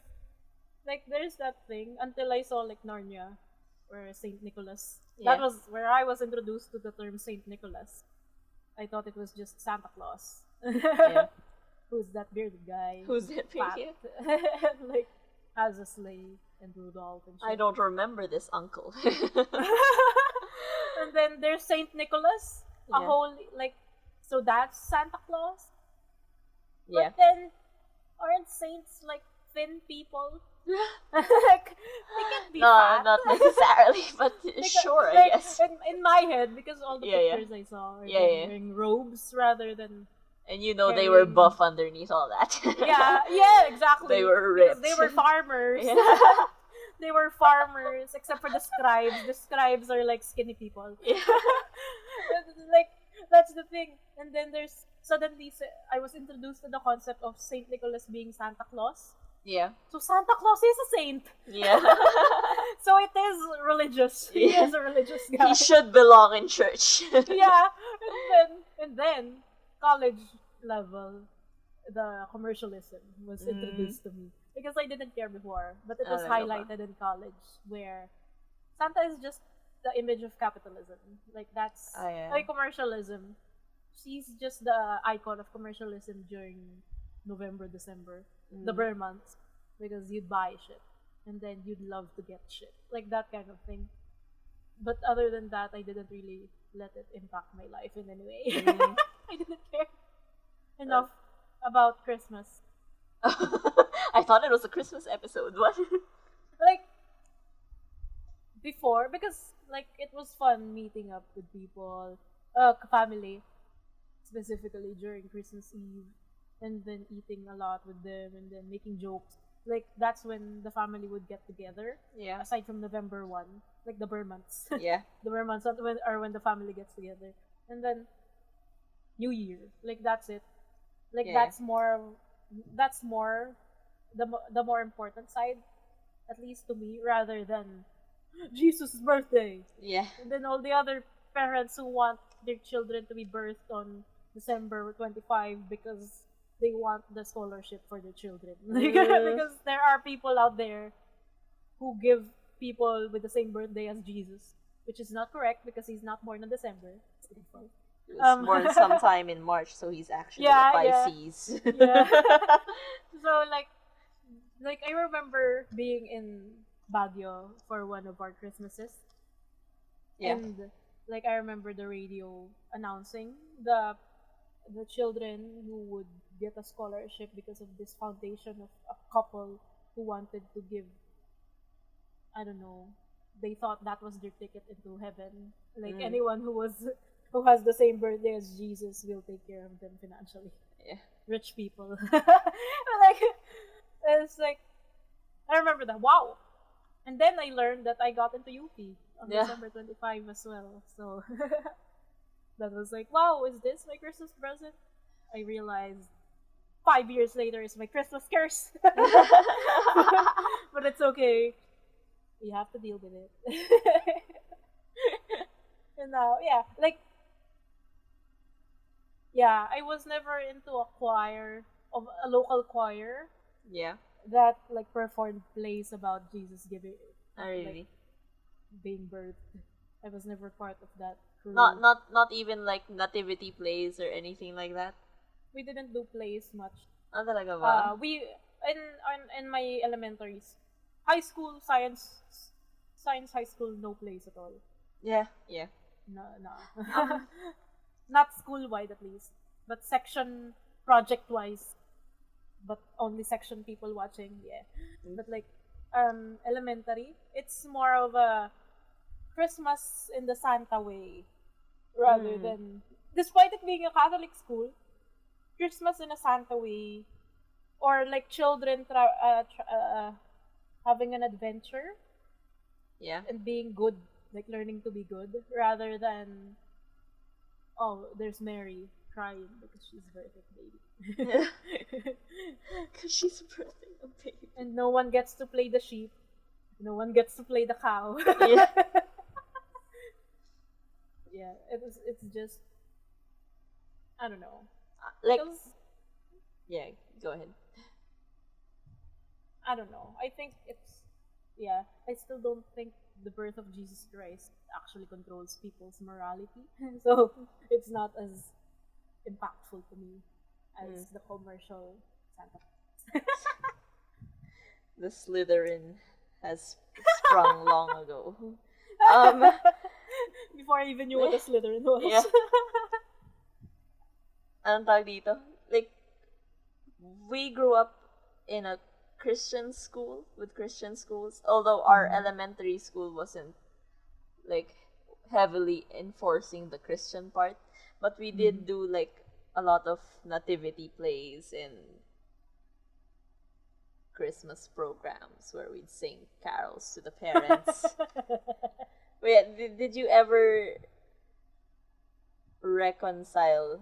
like, there's that thing until I saw, like, Narnia or Saint Nicholas. That Yeah. was where I was introduced to the term Saint Nicholas. I thought it was just Santa Claus. Yeah. Who's that bearded guy? Who's that fat, baby? and, like, has a sleigh and Rudolph and shit. I don't remember this uncle. And then there's Saint Nicholas, a Yeah. holy, like, so that's Santa Claus. Yeah. But then, aren't saints, like, thin people? Like, they can't be No, fat. not necessarily, but Because, sure, I like, guess. In my head, because all the Yeah, yeah. pictures I saw are Yeah, them yeah. wearing robes rather than... And you know they were carrying- buff underneath all that. Yeah, exactly. They were Because rich. they were farmers. Yeah. They were farmers, except for the scribes. The scribes are, like, skinny people. Yeah. Like, that's the thing. And then there's suddenly I was introduced to the concept of Saint Nicholas being Santa Claus. Yeah. So Santa Claus is a saint. Yeah. So it is religious. He Yeah. is a religious guy. He should belong in church. Yeah. And then college level, the commercialism was introduced to me. Because I didn't care before, but it was Talaga ba? highlighted in college, where Santa is just the image of capitalism. Like, that's Yeah. like commercialism. She's just the icon of commercialism during November, December, the bear months, because you'd buy shit and then you'd love to get shit, like that kind of thing. But other than that, I didn't really let it impact my life in any way. I didn't care enough about Christmas. I thought it was a Christmas episode. What? Like, before, because, like, it was fun meeting up with people, family, specifically during Christmas Eve, and then eating a lot with them, and then making jokes. Like, that's when the family would get together, Yeah. aside from November 1, like the bear months. Yeah. The bear months are when the family gets together. And then New Year, like, that's it. Like, Yeah. that's more the more important side, at least to me, rather than Jesus' birthday. Yeah. And then all the other parents who want their children to be birthed on December 25 because they want the scholarship for their children. Because there are people out there who give people with the same birthday as Jesus, which is not correct because he's not born in December. He was born sometime in March, so he's actually Yeah, a yeah. Pisces. Yeah. So, like, Like, I remember being in Baguio for one of our Christmases. Yeah. And, like, I remember the radio announcing the children who would get a scholarship because of this foundation of a couple who wanted to give, I don't know, they thought that was their ticket into heaven. Like, anyone who has the same birthday as Jesus will take care of them financially. Yeah. Rich people. Like, it's like, I remember that. Wow. And then I learned that I got into UP on December 25 as well. So that was like, wow, is this my Christmas present? I realized 5 years later is my Christmas curse. But it's okay. You have to deal with it. And now, I was never into a local choir. Yeah. That like performed plays about Jesus giving, Really? like, being birthed. I was never part of that crew. Not even like nativity plays or anything like that. We didn't do plays much. Talaga ba? We in my elementaries, high school science high school, no plays at all. Yeah. No. Not school wide at least, but section project wise. But only section people watching, yeah. But like, elementary, it's more of a Christmas in the Santa way, rather than, despite it being a Catholic school, Christmas in a Santa way, or like children having an adventure, and being good, like learning to be good, rather than, oh, there's Mary crying because she's birthing baby. Because she's birthing a baby. And no one gets to play the sheep. No one gets to play the cow. Yeah. Yeah, it's just, I don't know. Like, yeah, go ahead. I don't know. I think I still don't think the birth of Jesus Christ actually controls people's morality. So it's not as impactful to me as the commercial Santa. The Slytherin has sprung long ago. Before I even knew what a Slytherin was. Yeah. Anong tawag dito? Like, we grew up in a Christian school with Christian schools, although our elementary school wasn't like heavily enforcing the Christian part, but we did do like a lot of nativity plays and Christmas programs where we'd sing carols to the parents. Wait, did you ever reconcile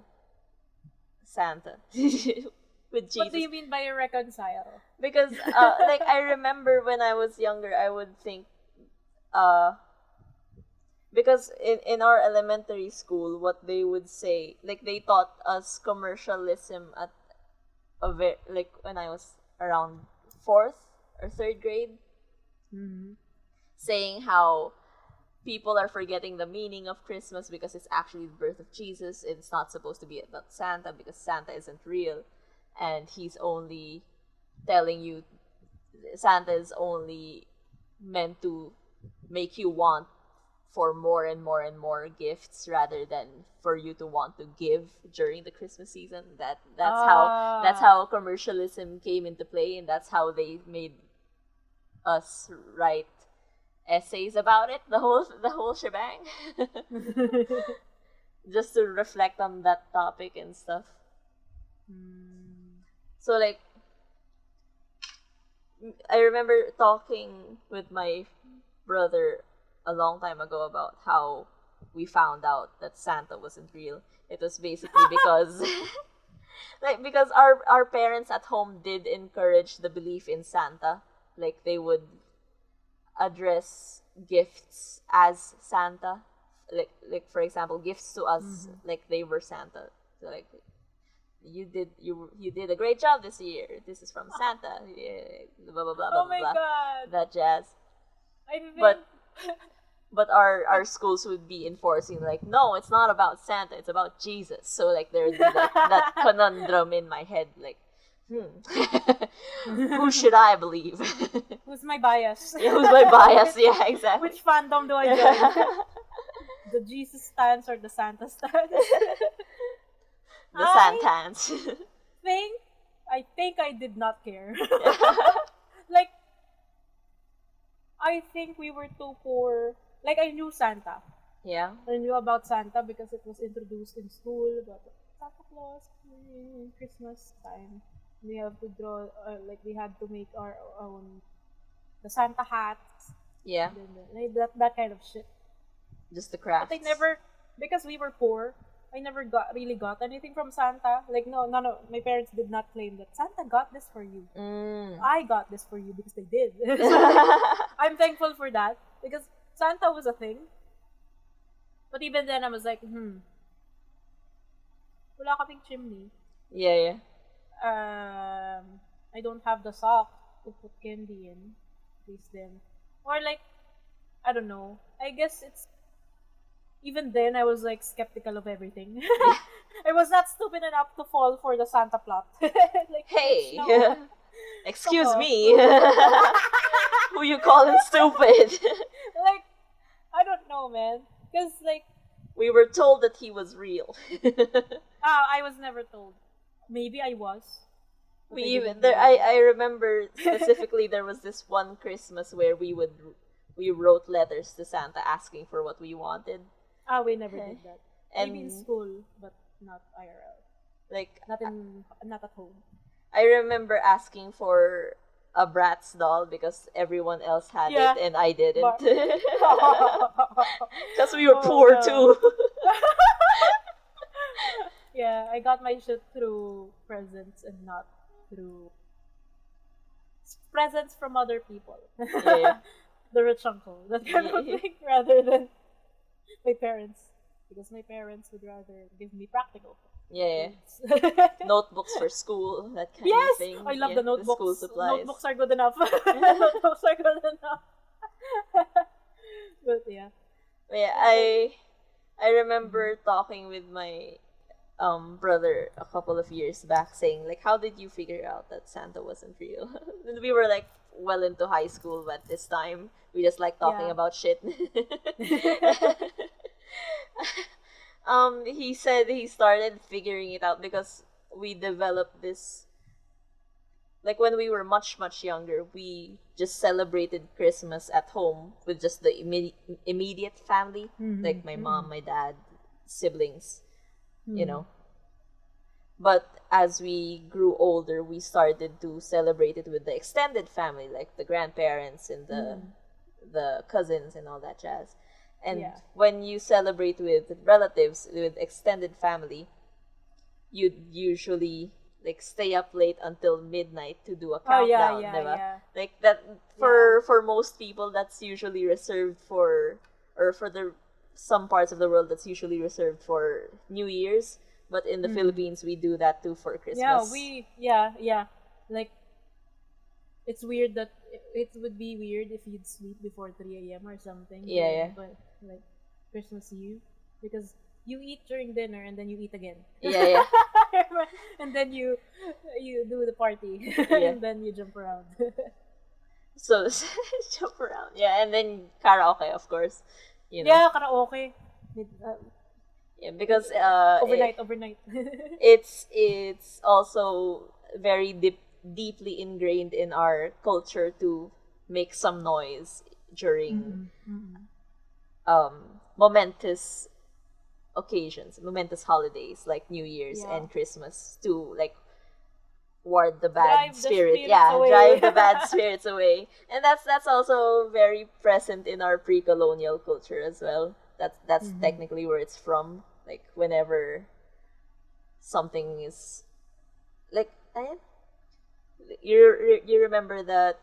Santa with Jesus? What do you mean by reconcile? Because like I remember when I was younger, I would think because in our elementary school, what they would say, like they taught us commercialism at like when I was around 4th or 3rd grade, saying how people are forgetting the meaning of Christmas because it's actually the birth of Jesus. It's not supposed to be about Santa because Santa isn't real, and he's only telling you Santa is only meant to make you want for more and more and more gifts rather than for you to want to give during the Christmas season. That's how commercialism came into play, and that's how they made us write essays about it, the whole shebang. Just to reflect on that topic and stuff. So like I remember talking with my brother a long time ago about how we found out that Santa wasn't real. It was basically because because our parents at home did encourage the belief in Santa. Like they would address gifts as Santa. Like for example, gifts to us like they were Santa. So like you did a great job this year. This is from Santa. Yeah, blah blah blah blah. Oh my god. That jazz. I think But our schools would be enforcing like, no, it's not about Santa, it's about Jesus. So like there'd be that conundrum in my head, like Who should I believe? Who's my bias? Yeah, who's my bias? Yeah, exactly. Which fandom do I join? The Jesus stance or the Santa stance? The Santans. I think I did not care. Like, I think we were too poor. Like, I knew Santa. Yeah. I knew about Santa because it was introduced in school. But Santa Claus, Christmas time, we have to draw, we had to make our own, the Santa hats. Yeah. Like that kind of shit. Just the crafts. But I never, because we were poor, I never really got anything from Santa. Like, no, my parents did not claim that Santa got this for you. I got this for you because they did. So, I'm thankful for that because Santa was a thing. But even then, I was like, wala kaming chimney. Yeah. I don't have the sock to put candy in. Please then. Or like, I don't know. I guess it's, even then, I was like skeptical of everything. I was not stupid enough to fall for the Santa plot. Like, hey, no. excuse me. Who you calling stupid? Like, I don't know, man. Because, like, we were told that he was real. I was never told. Maybe I was. I remember specifically there was this one Christmas where we wrote letters to Santa asking for what we wanted. We never did that. And maybe in school, but not IRL. Like, not at home. I remember asking for a Bratz doll because everyone else had it and I didn't. Because we were poor too. Yeah, I got my shit through presents and not through presents from other people. Yeah. The rich uncle, that kind of thing, rather than my parents. Because my parents would rather give me practical. Yeah. Notebooks for school, that kind of thing. I love the notebooks. The school supplies. Notebooks are good enough. Notebooks are good enough. But yeah. Yeah, I remember talking with my brother a couple of years back saying, like, how did you figure out that Santa wasn't real? And we were like well into high school at this time. We just like talking about shit. He said he started figuring it out because we developed this, like, when we were much younger, we just celebrated Christmas at home with just the immediate family, like my mom, my dad, siblings, you know. But as we grew older, we started to celebrate it with the extended family, like the grandparents and the cousins and all that jazz. And when you celebrate with relatives, with extended family, you'd usually like stay up late until midnight to do a countdown, diba? Like that for most people, that's usually reserved for, or for some parts of the world, that's usually reserved for New Year's. But in the Philippines, we do that too for Christmas. Like, it's weird that it would be weird if you'd sleep before 3 a.m. or something. But like Christmas Eve, because you eat during dinner and then you eat again. And then you do the party and then you jump around. So jump around, and then karaoke, of course. You know. Yeah, karaoke. Yeah, because overnight. It's also very deeply ingrained in our culture to make some noise during momentous occasions, momentous holidays like New Year's and Christmas, to like ward the bad spirit. Drive the bad spirits away. And that's also very present in our pre-colonial culture as well. That's technically where it's from. Like, whenever something is like, you remember that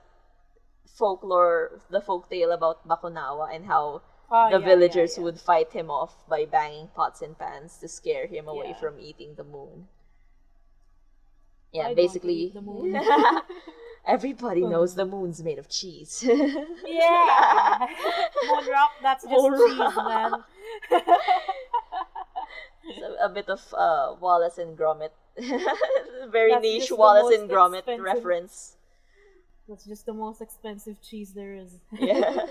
folklore, the folktale about Bakunawa, and how the villagers would fight him off by banging pots and pans to scare him away from eating the moon. Yeah, basically, the moon. Everybody knows the moon's made of cheese. Moon rock, that's just cheese, man. So a bit of Wallace and Gromit. Very That's niche just the Wallace most and Gromit expensive- reference. That's just the most expensive cheese there is. Yeah.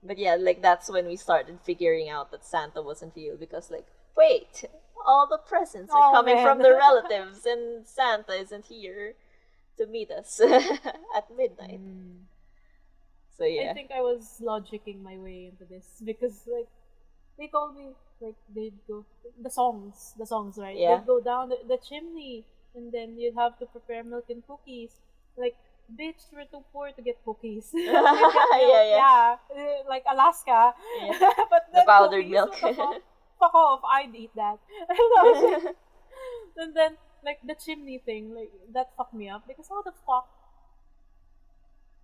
But yeah, like that's when we started figuring out that Santa wasn't real because like, wait, all the presents are coming from the relatives and Santa isn't here to meet us at midnight. So yeah. I think I was logicking my way into this because like they told me like they'd go the songs right? Yeah. They'd go down the chimney and then you'd have to prepare milk and cookies. Like, bitch, we're too poor to get cookies. Yeah, like Alaska. Yeah. But The then powdered cookies, milk. what the fuck off, I'd eat that. And then like the chimney thing, like that fucked me up because how the fuck?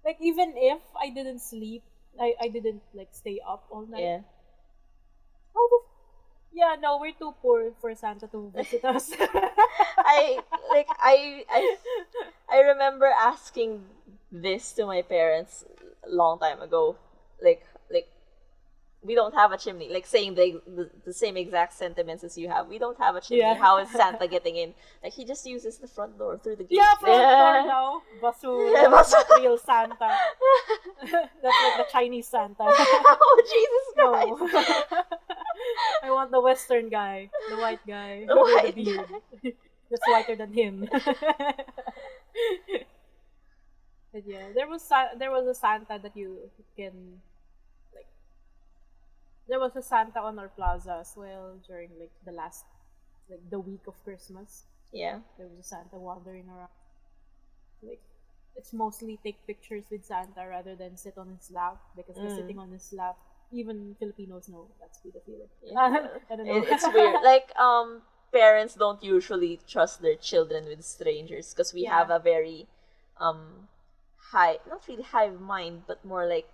Like even if I didn't sleep, I didn't like stay up all night. Yeah. How the yeah, no, we're too poor for Santa to visit us. I remember asking this to my parents a long time ago. Like we don't have a chimney. Like saying the same exact sentiments as you have. We don't have a chimney. Yeah. How is Santa getting in? Like he just uses the front door through the gate. Yeah, front door now. Basura. Yeah, basura. Not real Santa. That's like the Chinese Santa. Oh Jesus Christ! No. I want the Western guy, the white guy, The with white the beard. That's whiter than him. But yeah, there was a Santa that you can like. There was a Santa on our plaza as well during like the week of Christmas. Yeah. There was a Santa wandering around. Like, it's mostly take pictures with Santa rather than sit on his lap because the sitting on his lap, even Filipinos know that's pedophilia. Yeah. I don't know. It's weird. Like parents don't usually trust their children with strangers because we have a very not really hive mind, but more like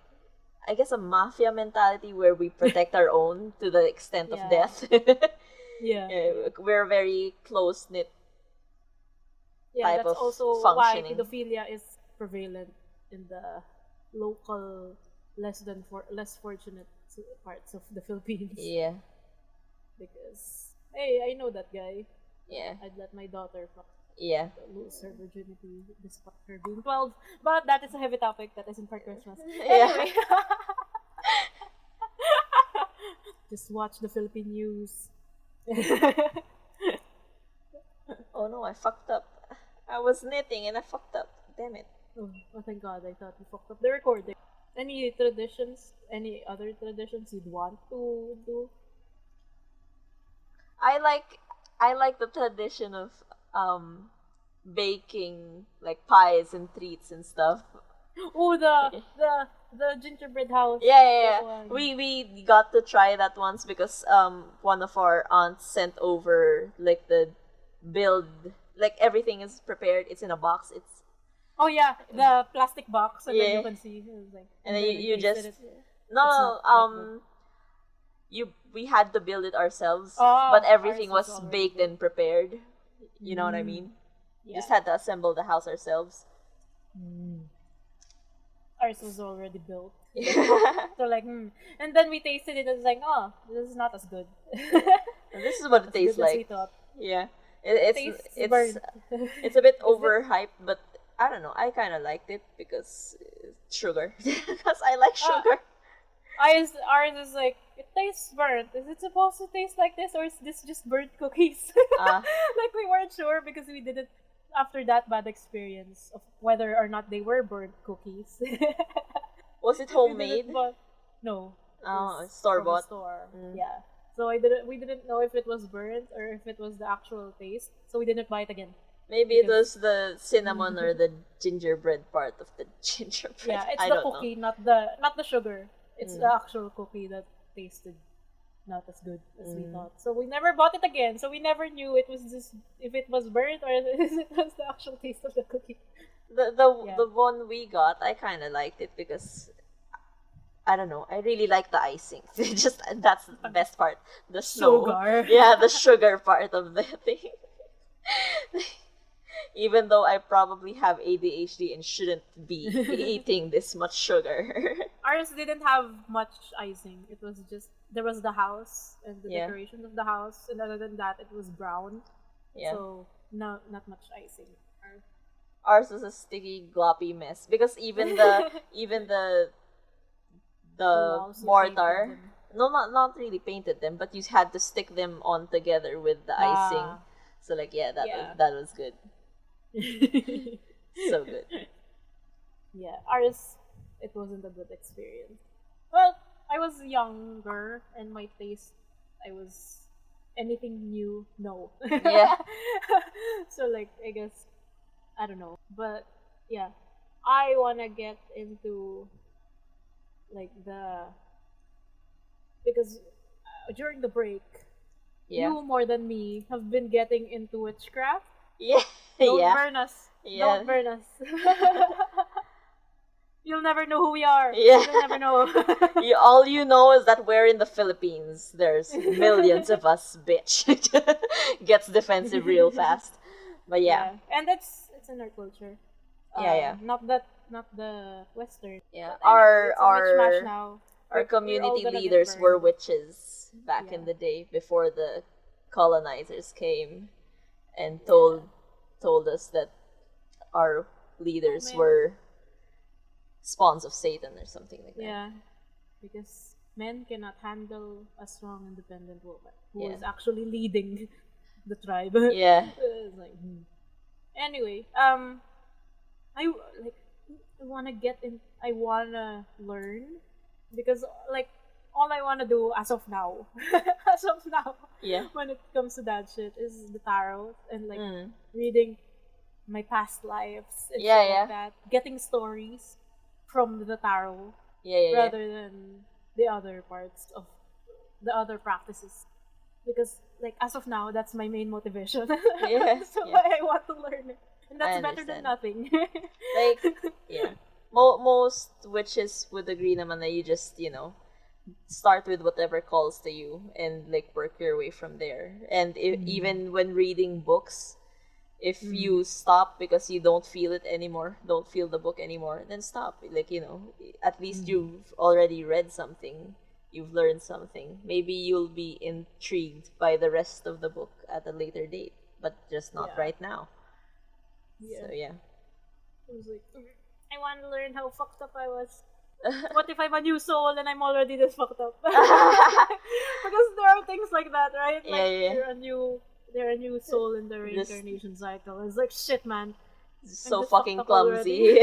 I guess a mafia mentality where we protect our own to the extent of death. Yeah. We're very close knit. Yeah, type that's of also functioning. why pedophilia is prevalent in the local less fortunate parts of the Philippines. Yeah. Because hey, I know that guy. Yeah. I'd let my daughter Yeah. lose her virginity despite her being 12. But that is a heavy topic that isn't for Christmas. Yeah. Anyway. Just watch the Philippine news. Oh no, I fucked up. I was knitting and I fucked up. Damn it. Oh, thank God, I thought we fucked up the recording. Any other traditions you'd want to do? I like the tradition of baking like pies and treats and stuff. Oh, the gingerbread house. Yeah. That one. We got to try that once because one of our aunts sent over like the build, like everything is prepared. It's in a box. It's Oh yeah, the plastic box, and then Yeah. you can see. It was like, and then you tasted just it. no not we had to build it ourselves, Oh, but everything ours was already baked and prepared. You know what I mean? Yeah. Just had to assemble the house ourselves. Ours was already built. So like, and then we tasted it. And it's like, oh, this is not as good. This is what it tastes Good as we like. thought. Yeah, Tastes burnt. it's a bit overhyped, but I don't know. I kind of liked it because it's sugar. Because I like sugar. Ours is like, it tastes burnt. Is it supposed to taste like this, or is this just burnt cookies? Like we weren't sure because we didn't. After that bad experience of whether or not they were burnt cookies. Was it We homemade? didn't no. It Oh, was store from a bought. store. Yeah. So we didn't know if it was burnt or if it was the actual taste. So we didn't buy it again. Maybe it was the cinnamon or the gingerbread part of the gingerbread. Yeah, it's I the don't cookie, not the sugar. It's the actual cookie that tasted not as good as we thought. So we never bought it again. So we never knew it was just if it was burnt or if it was the actual taste of the cookie. The one we got, I kind of liked it because I don't know. I really like the icing. Just that's the best part. The snow. Sugar. Yeah, the sugar part of the thing. Even though I probably have ADHD and shouldn't be eating this much sugar. Ours didn't have much icing. It was just, there was the house and the decorations of the house, and other than that, it was brown. Yeah. So, no, not much icing. Ours was a sticky, gloppy mess. Because even the mortar, no, not really painted them, but you had to stick them on together with the icing. So like, that was good. So good. Yeah, ours, it wasn't a good experience. Well, I was younger, and my taste, I was anything new, no. Yeah. So like, I guess, I don't know, but yeah, I wanna get into like because during the break, you more than me have been getting into witchcraft. Yeah. Don't burn us. Yeah. Don't burn us. You'll never know who we are. Yeah. You'll never know. All you know is that we're in the Philippines. There's millions of us, bitch. Gets defensive real fast. But yeah. And it's in our culture. Not the Western. Yeah. Anyway, our community leaders were witches back in the day, before the colonizers came and told us that our leaders were spawns of Satan or something like that. Yeah, because men cannot handle a strong, independent woman who is actually leading the tribe. Yeah. Like, anyway, I wanna learn, because like all I wanna do as of now, when it comes to that shit, is the tarot and like reading my past lives and stuff like that, getting stories from the tarot, rather than the other parts of the other practices, because like as of now, that's my main motivation. So I want to learn it, and that's better than nothing. Like, most witches would agree naman that you just, start with whatever calls to you and like work your way from there. And even when reading books, if you stop because you don't feel it anymore, don't feel the book anymore, then stop. Like, at least you've already read something, you've learned something. Maybe you'll be intrigued by the rest of the book at a later date, but just not right now. So I was like, I want to learn how fucked up I was. What if I'm a new soul and I'm already this fucked up? Because there are things like that, right? Like they're a new soul in the reincarnation cycle. It's like, shit, man. So fucking clumsy.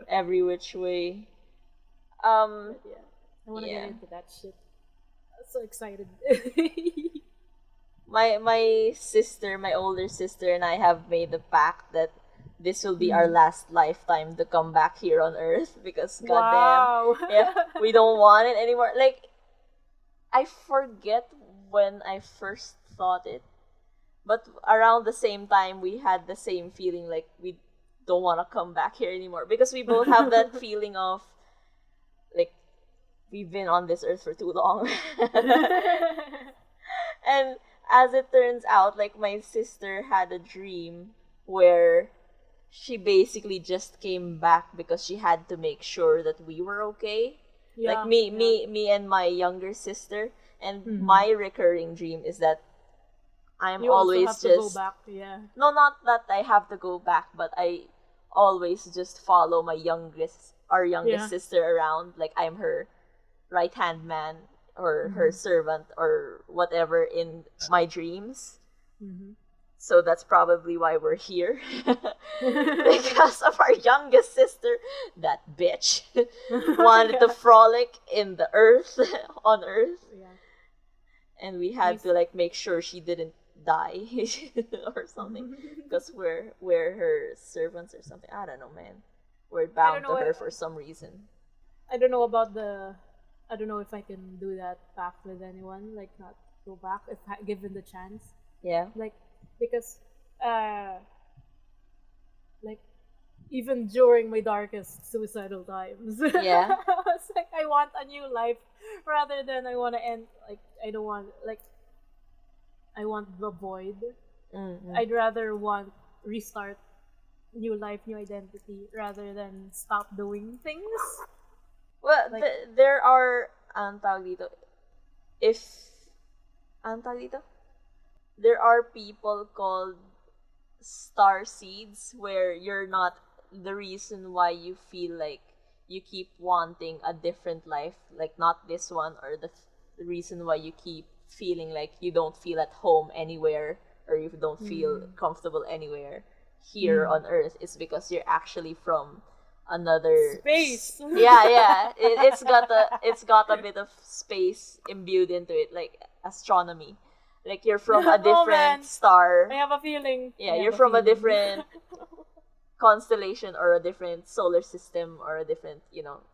Every which way. I want to get into that shit. I'm so excited. My sister, my older sister, and I have made the pact that this will be our last lifetime to come back here on Earth, because goddamn, we don't want it anymore. Like, I forget when I first thought it, but around the same time we had the same feeling, like we don't want to come back here anymore, because we both have that feeling of like we've been on this earth for too long. And as it turns out, like, my sister had a dream where she basically just came back because she had to make sure that we were okay. Like me and my younger sister. And my recurring dream is that you always also have to go back. No, not that I have to go back, but I always just follow our youngest sister around. Like, I'm her right hand man or her servant or whatever in my dreams. So that's probably why we're here. Because of our youngest sister, that bitch, wanted to frolic in the earth, on Earth. And we had to like make sure she didn't die or something, because we're her servants or something. I don't know, man. We're bound to her for some reason. I don't know if I can do that back with anyone, like not go back if given the chance. Yeah. Like, because like even during my darkest suicidal times, yeah, I was like, I want a new life rather than I want to end. Like, I don't want, like, I want the void I'd rather restart new life, new identity, rather than stop doing things. Well, Like- there are, anong tawag dito? Anong tawag dito? There are people called star seeds where you're not the reason why you feel like you keep wanting a different life, like not this one, or the reason why you keep feeling like you don't feel at home anywhere, or you don't feel comfortable anywhere here on Earth, is because you're actually from another Space. yeah. It's got a bit of space imbued into it, like astronomy. Like you're from a different man. star. I have a feeling. Yeah, I you're have from a feeling. different constellation or a different solar system or a different,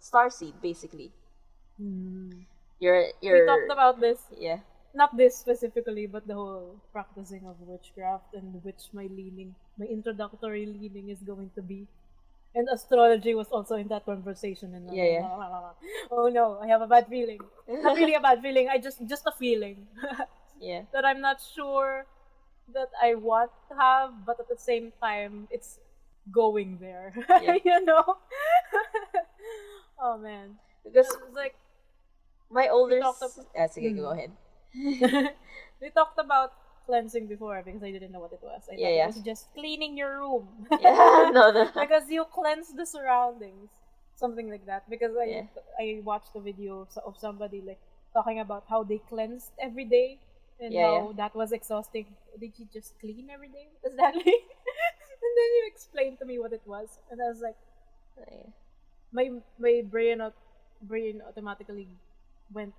star seed basically. You're We talked about this. yeah. Not this specifically, but the whole practicing of witchcraft and which my introductory leaning is going to be. And astrology was also in that conversation. And Yeah. oh no, I have a bad feeling. Not really a bad feeling. Just a feeling Yeah. that I'm not sure that I want to have, but at the same time, it's going there. Yeah. Oh man, Because it's like my older talked sige, go ahead. we talked about cleansing before because I didn't know what it was. I thought Yeah. it was just cleaning your room. Yeah, no. Because you cleanse the surroundings, something like that. Because Yeah. I watched a video of somebody like talking about how they cleansed every day and Yeah, how that was exhausting. Did you just clean every day? Does that mean? And then you explained to me what it was, and I was like, my brain automatically went.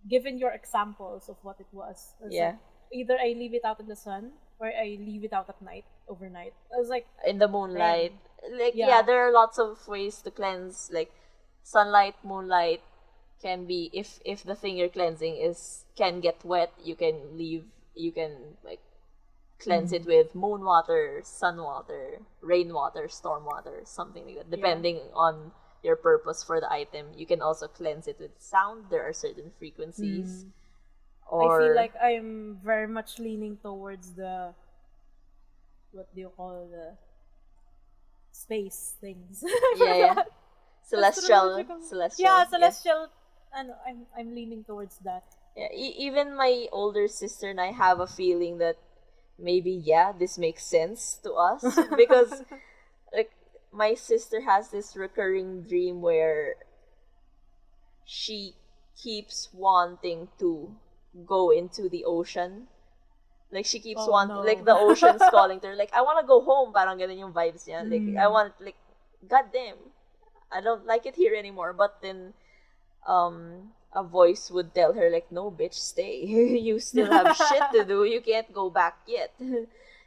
Given your examples of what it was, I was Yeah. like, either I leave it out in the sun or I leave it out at night, overnight. I was like, In the moonlight. Like Yeah. there are lots of ways to cleanse, like sunlight, moonlight can be, if the thing you're cleansing can get wet, you can like cleanse it with moon water, sun water, rain water, storm water, something like that, depending on your purpose for the item. You can also cleanse it with sound. There are certain frequencies. Or I feel like I am very much leaning towards the, what do you call the space things? yeah. Celestial. Yeah, celestial. And I'm leaning towards that. Yeah, even my older sister and I have a feeling that maybe this makes sense to us because like my sister has this recurring dream where she keeps wanting to go into the ocean. Like she keeps like the ocean's calling to her. Like, I want to go home. Parang ganun yung vibes niya. Like, I want, like, goddamn, I don't like it here anymore. But then, a voice would tell her, like, no, bitch, stay. You still have shit to do. You can't go back yet.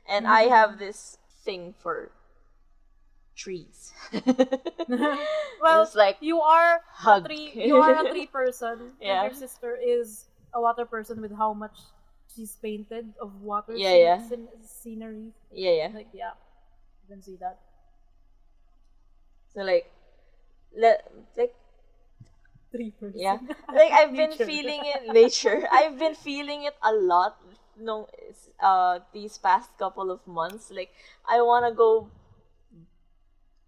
And I have this thing for trees. Well, it's like, you are hug. you are a tree person. Yeah. And your sister is a water person with how much she's painted of water scenery. Yeah. Like, yeah, you can see that. So, like, Tree person. yeah. Like, I've been Nature. feeling it, nature. I've been feeling it a lot, these past couple of months. Like, I want to go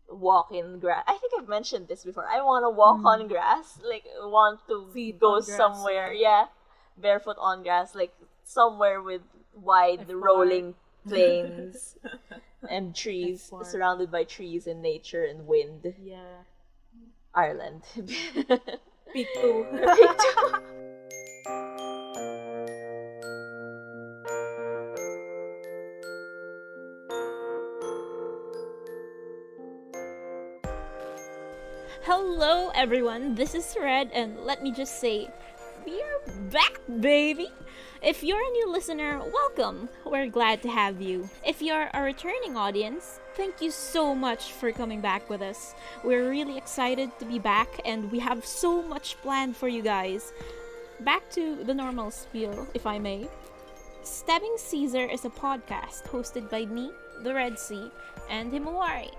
walk in grass. I think I've mentioned this before. I want to walk on grass. Like, I want to Feet go on grass, somewhere. Yeah. Barefoot on grass. Like, somewhere with wide rolling plains and trees, surrounded by trees and nature and wind. Yeah. Ireland. Peak 2. Hello, everyone. This is Red, and let me just say, we're back, baby! If you're a new listener, welcome. We're glad to have you. If you're a returning audience, thank you so much for coming back with us. We're really excited to be back, and we have so much planned for you guys. Back to the normal spiel, if I may. Stabbing Caesar is a podcast hosted by me, the Red Sea, and Himawari.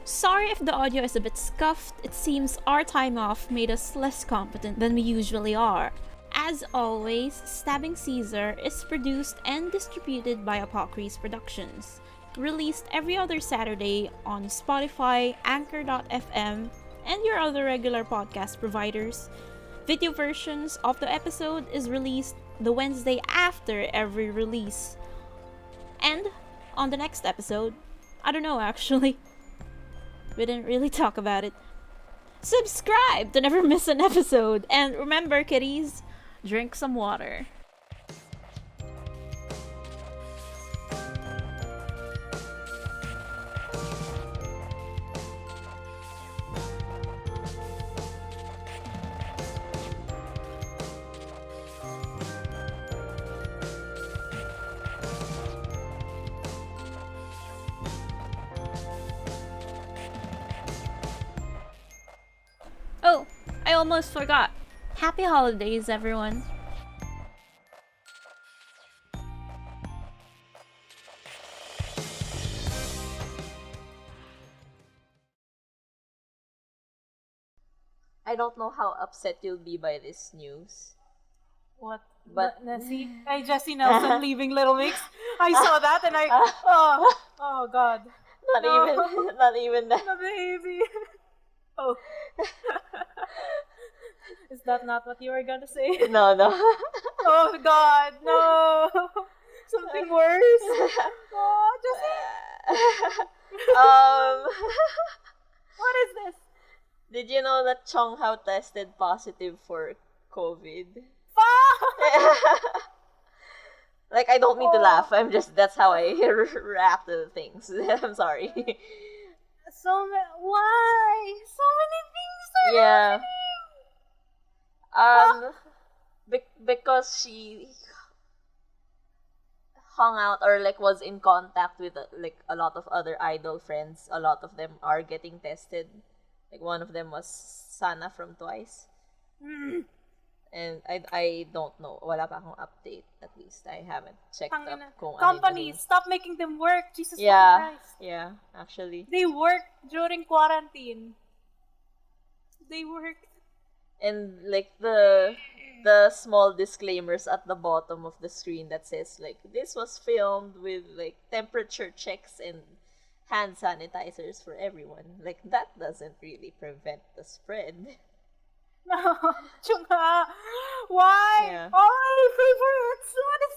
Sorry if the audio is a bit scuffed. It seems our time off made us less competent than we usually are. As always, Stabbing Caesar is produced and distributed by Apokries Productions. Released every other Saturday on Spotify, Anchor.fm, and your other regular podcast providers. Video versions of the episode is released the Wednesday after every release. And on the next episode, I don't know actually. We didn't really talk about it. Subscribe to never miss an episode. And remember, kiddies, drink some water. Oh, I almost forgot. Happy holidays, everyone. I don't know how upset you'll be by this news. What? But See, Jessie Nelson leaving Little Mix. I saw that and oh God. Not even that. The baby. Oh. Is that not what you were gonna say? No. Oh God, no. Something worse. Oh, Jessie. What is this? Did you know that Chong Hao tested positive for COVID? Like, I don't mean to laugh. That's how I react to things. I'm sorry. Why? So many things are happening. Because she hung out or like was in contact with like a lot of other idol friends. A lot of them are getting tested. Like one of them was Sana from Twice. And I don't know. Wala pa akong update. At least I haven't checked up kung Companies, stop making them work. Jesus Christ. Yeah, actually. They work during quarantine. They work. And like the small disclaimers at the bottom of the screen that says like this was filmed with like temperature checks and hand sanitizers for everyone. Like that doesn't really prevent the spread. No, Chungha, why? Yeah. All my favorites. What is